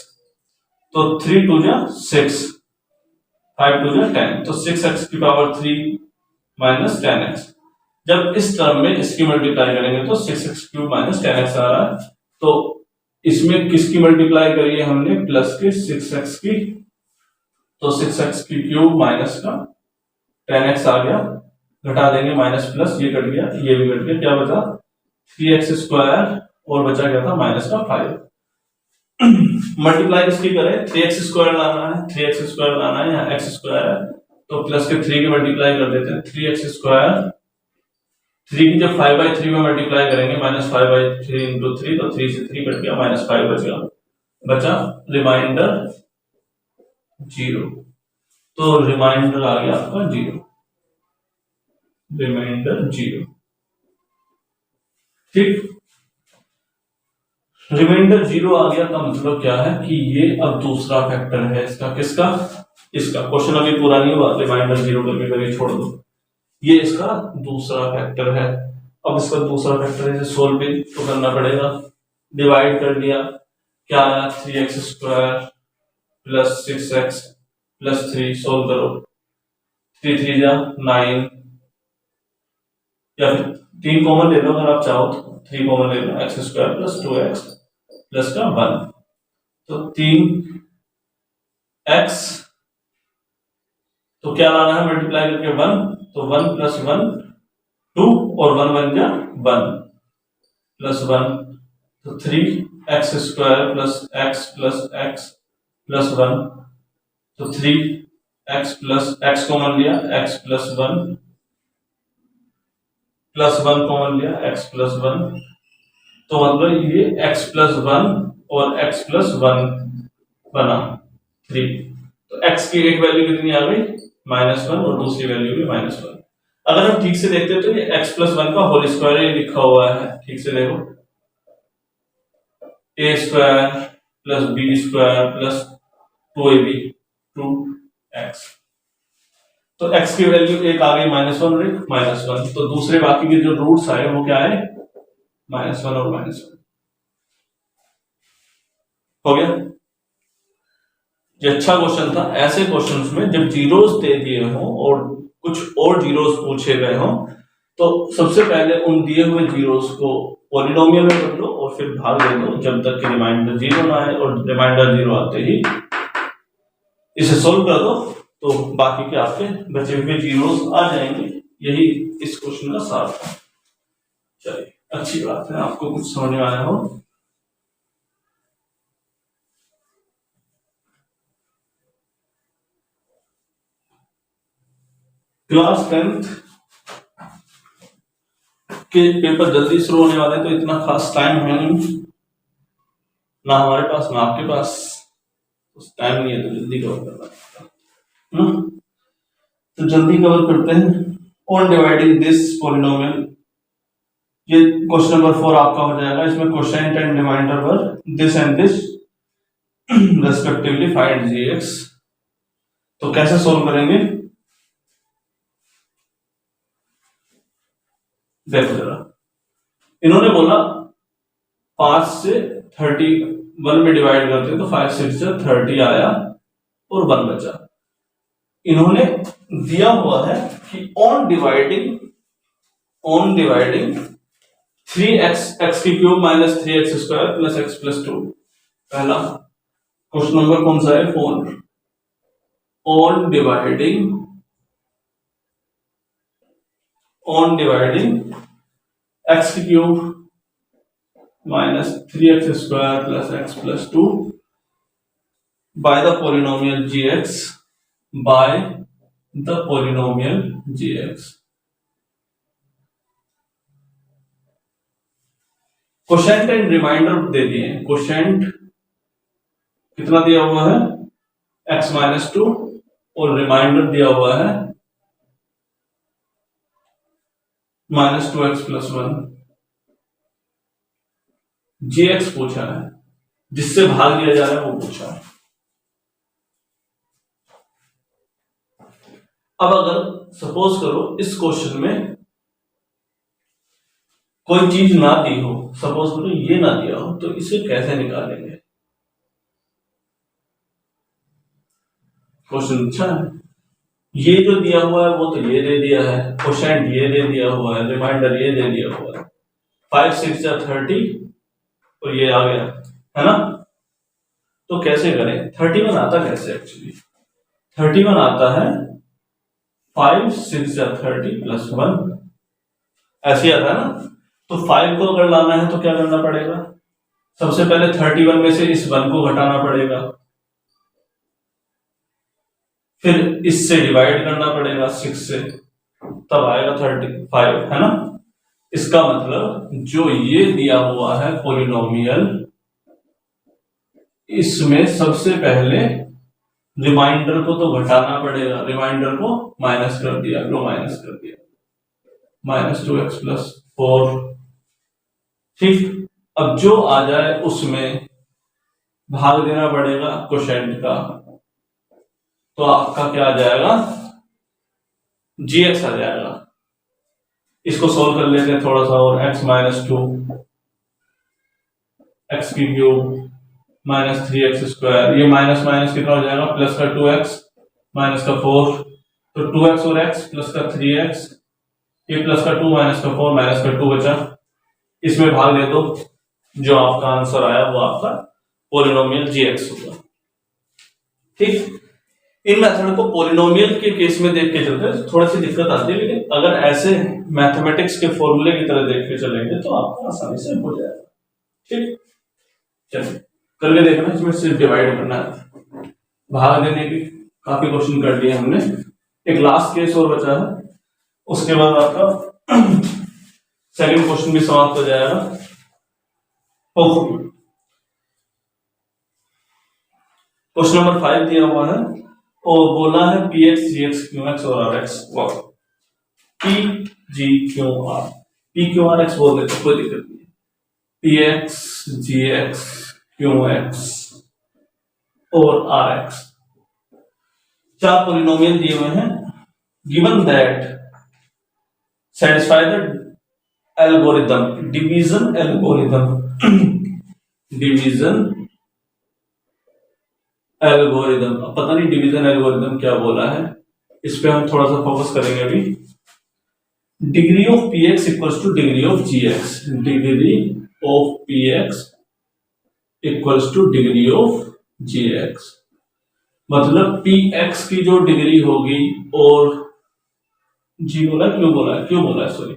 Speaker 1: तो 3 2 जा 6, 5 2 जा 10, तो 6x की पावर 3 माइनस 10x। जब इस टर्म में इसकी मल्टीप्लाई करेंगे तो 6x क्यूब माइनस 10x आ रहा है, तो इसमें किसकी मल्टीप्लाई करिए हमने, प्लस के 6x की, तो 6x की क्यूब माइनस का 10x आ गया, घटा देंगे माइनस प्लस, ये कट गया, ये भी कट गया, क्या बचा 3x स्क्वायर और बचा गया था माइनस का 5। मल्टीप्लाई किसकी करें, 3x स्क्वायर लाना है, 3x स्क्वायर लाना है, यहाँ x स्क्वायर है तो प्लस के 3 की मल्टीप्लाई कर देते हैं, 3x स्क्वायर, 3 की जब 5/3 में मल्टीप्लाई करेंगे माइनस 5/3 इंटू 3, तो 3 से 3 कट गया, माइनस 5 बच गया, बचा रिमाइंडर 0, तो रिमाइंडर आ गया आपका 0, रिमाइंडर 0, ठीक। रिमाइंडर 0 आ गया का मतलब क्या है कि ये अब दूसरा फैक्टर है इसका, किसका, इसका। क्वेश्चन अभी पूरा नहीं हुआ, रिमाइंडर 0 करके करिए, छोड़ दो, ये इसका दूसरा फैक्टर है। अब इसका दूसरा फैक्टर इसे सोल्व भी तो करना पड़ेगा, डिवाइड कर दिया, क्या आया 3x square plus 6x plus 3, solve करो, 3 3 जा 9, या फिर 3 कॉमन ले लो अगर आप चाहो तो, 3 कॉमन ले लो, x square plus 2x plus का 1, तो 3x, तो क्या लाना है मल्टीप्लाई करके 1, तो 1 प्लस 1 2 और 1 1 जा 1 प्लस 1, तो 3x square plus x plus 1, तो 3x प्लस x कॉमन लिया, x प्लस 1 प्लस 1 कॉमन लिया, x प्लस 1, तो मतलब ये x प्लस 1 और x प्लस 1 बना 3, तो x की एक वैल्यू कितनी आ गई -1 और दूसरी वैल्यू भी -1। अगर हम ठीक से देखते हैं तो ये x प्लस 1 का होल स्क्वायर ही लिखा हुआ है, ठीक से देखो, a square plus b square plus 2ab 2x, तो x की वैल्यू एक आ गई -1 और एक -1, तो दूसरे बाकी के जो रूट्स आए वो क्या है -1 और -1, हो गया। ये अच्छा क्वेश्चन था। ऐसे क्वेश्चंस में जब जीरोस दे दिए हों और कुछ और जीरोस पूछे गए हों, तो सबसे पहले उन दिए हुए जीरोस को पॉलिनोमियल में बदलो और फिर भाग दे दो जब तक कि रिमाइंडर 0 ना आए, और रिमाइंडर 0 आते ही इसे सोल्व कर दो, तो बाकी के आपके बचे हुए जीरोस आ जाएंगे। यही इस क्वेश्चन का सार था। चलिए, अच्छी बात है, आपको कुछ समझ में आया हो। क्लास 10th के पेपर जल्दी शुरू होने वाले हैं, तो इतना खास टाइम है नहीं ना हमारे पास ना आपके पास, उस टाइम नहीं है, तो जल्दी कवर करना। तो जल्दी कवर करते हैं। ऑन डिवाइडिंग दिस पॉलिनोमियल, ये क्वेश्चन नंबर 4 आपका हो जाएगा। इसमें question and remainder were this and this respectively find gx। तो कैसे सोल्व करेंगे देखो जरा। इन्होंने बोला 5 से 31 में डिवाइड करते तो 5 6 से 30 आया और 1 बचा। इन्होंने दिया हुआ है कि ऑन डिवाइडिंग 3x x की cube minus 3x square plus x plus 2। पहला क्वेश्चन नंबर कौन सा है? 4। ऑन डिवाइडिंग x की cube minus 3x square plus x plus 2 by the polynomial gx। Quotient and remainder दे दिए हैं। क्वोशेंट कितना दिया हुआ है? x माइनस 2 और रिमाइंडर दिया हुआ है माइनस 2x प्लस 1। gx पूछा है, जिससे भाग दिया जा रहा है वो पूछा है। अब अगर सपोज करो इस क्वेश्चन में कोई चीज ना दी हो, सपोज करो ये ना दिया हो, तो इसे कैसे निकालेंगे? क्वेश्चन अच्छा है। ये जो दिया हुआ है वो तो ये दे दिया है, क्वोशेंट ये दे दिया हुआ है, रिमाइंडर ये दे दिया हुआ है। 5 6 या 30 और ये आ गया है ना। तो कैसे करें? 31 आता कैसे? एक्चुअली 31 आता है 5 6 या 30 प्लस 1, ऐसे आता है ना। तो 5 को अगर लाना है तो क्या करना पड़ेगा? सबसे पहले 31 में से इस 1 को घटाना पड़ेगा, फिर इससे डिवाइड करना पड़ेगा 6 से, तब आएगा 35, है ना। इसका मतलब जो ये दिया हुआ है पोलिनोमियल, इसमें सबसे पहले रिमाइंडर को तो घटाना पड़ेगा, रिमाइंडर को माइनस कर दिया, लो माइनस कर दिया, माइनस 2x प्लस 4। ठीक, अब जो आ जाए उसमें भाग देना पड़ेगा क्वोशेंट का, तो आपका क्या आ जाएगा? gx आ जाएगा। इसको सोल्व कर लेते हैं थोड़ा सा और। x माइनस 2 x की क्यूब माइनस 3x स्क्वायर, ये माइनस माइनस कितना हो जाएगा? प्लस का 2x माइनस का 4, तो 2x और x प्लस का 3x, ये प्लस का 2 माइनस का 4 माइनस का 2 बचा। इसमें भाग दे दो, जो आपका आंसर आया वो आपका पोलिनोमियल gx होगा। ठीक, इन मेथड को पोलिनोमियल के केस में देख के चलते हैं, थोड़ी सी दिक्कत आती है, लेकिन अगर ऐसे मैथमेटिक्स के फॉर्मूले की तरह देख के चलेंगे तो आपको आसानी से हो जाएगा। ठीक, चलिए करके देखना। इसमें सिर्फ डिवाइड करना है, भाग देने की काफी क्वेश्चन कर लिए हमने। एक लास्ट केस और बचा है, उसके बाद आपका सेकंड क्वेश्चन भी समाप्त हो जाएगा। क्वेश्चन नंबर 5 दिया हुआ है और बोला है px gx qx और rx। p g q r, p q r x बोल देते, कोई दिक्कत नहीं है। px gx qx और rx 4 पोलिनोमियल दिए हुए हैं। Given that satisfy the algorithm, division algorithm. पता नहीं डिवीजन एल्गोरिथम क्या बोला है, इस पे हम थोड़ा सा फोकस करेंगे अभी। Degree of px equals two degree of gx, degree of px equals two degree of gx। मतलब px की जो डिग्री होगी, और g बोला क्यों बोला है सॉरी,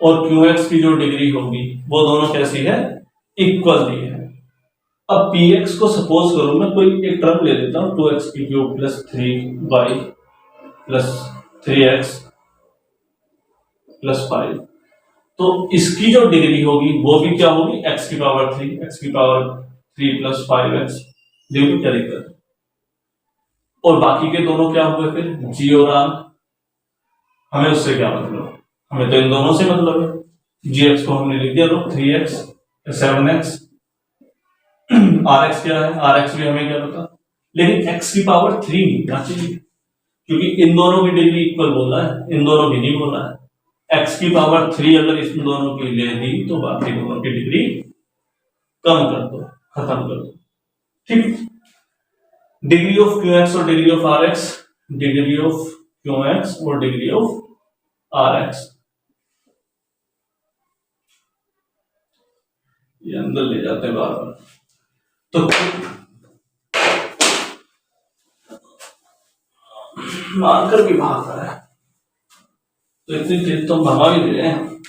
Speaker 1: और qx की जो डिग्री होगी वो दोनों कैसी है? इक्वल दी है। अब px को सपोज करो मैं कोई एक टर्म ले लेता हूं, 2x की cube plus 3y plus 3x plus 5, तो इसकी जो डिग्री होगी वो भी क्या होगी? x की पावर 3 प्लस 5x। देखो क्या दिक्कत है। और बाकी के दोनों क्या हुए फिर? g और r। हमें उससे क्या मतलब? हमें तो इन दोनों से मतलब है। gx को हमने लिख दिया तो 3x 7x rx क्या है, rx भी हमें क्या पता, लेकिन x की पावर 3 नहीं ना चाहिए क्योंकि इन दोनों की डिग्री इक्वल बोला है, इन दोनों की नहीं बोला है। x की पावर 3 अगर इन दोनों की ले दी तो बाकी दोनों की डिग्री कम कर दो, खत्म कर दो, ठीक। डिग्री ऑफ qx और degree of rx, degree of qx और डिग्री ऑफ rx, ये अंदर ले जाते हैं बार बार। तो मार्कर भी भाग रहा है तो इतनी तेज तो भगा भी दे रहे हैं।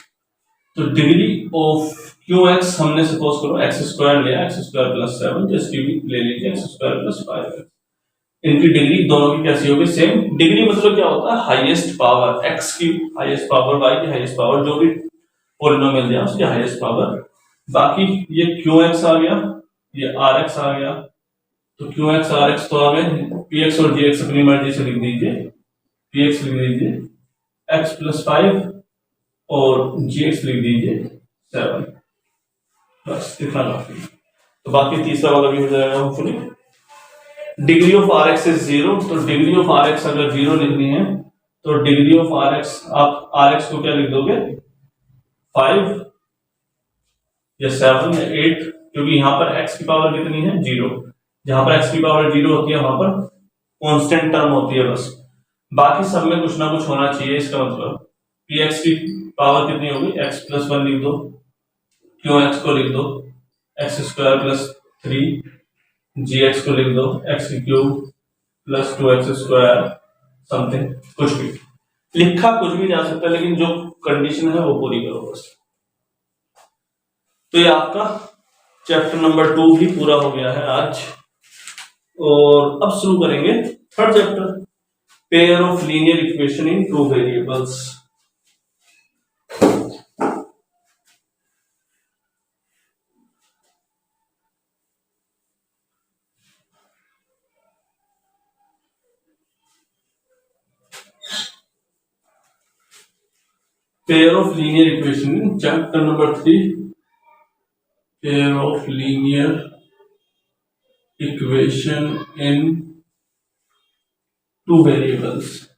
Speaker 1: तो डिग्री ऑफ qx हमने सपोज करो x स्क्वायर लिया, x स्क्वायर प्लस 7, तो इसकी भी ले लीजिए x स्क्वायर प्लस 5। इनकी डिग्री दोनों की कैसी होगी, सेम। डिग्री मतलब क्या होता है, हाईएस्ट पावर, x की हाईएस्ट पावर, y की हाईएस्ट पावर, जो भी पॉलिनोमियल दिया उसकी हाईएस्ट पावर। बाकी ये qx आ गया, ये rx आ गया, तो qx rx तो आ गए, px और gx अपनी मर्जी से लिख दीजिए, px लिख दीजिए x प्लस 5 और gx लिख दीजिए 7, बस इतना काफी। तो बाकी तीसरा वाला भी हो जाएगा hopefully. Degree of rx is 0, तो डिग्री ऑफ rx अगर 0 लिखनी है तो डिग्री ऑफ rx, आप rx को क्या लिख दोगे, 5 या 7 या 8, क्योंकि यहां पर x की पावर कितनी है, 0। जहां पर x की पावर 0 होती है वहां पर कांस्टेंट टर्म होती है बस, बाकी सब में कुछ ना कुछ होना चाहिए। इसका मतलब px की पावर कितनी होगी, x प्लस 1 लिख दो, qx को लिख दो x स्क्वायर प्लस 3, gx को लिख दो x cube plus 2x square something, कुछ भी लिखा कुछ भी जा सकता है, लेकिन जो कंडीशन है वो पूरी करो बस। तो ये आपका चैप्टर नंबर 2 भी पूरा हो गया है आज, और अब शुरू करेंगे third chapter, pair of linear equation in two variables. pair of linear equation in chapter number 3, pair of linear equation in two variables।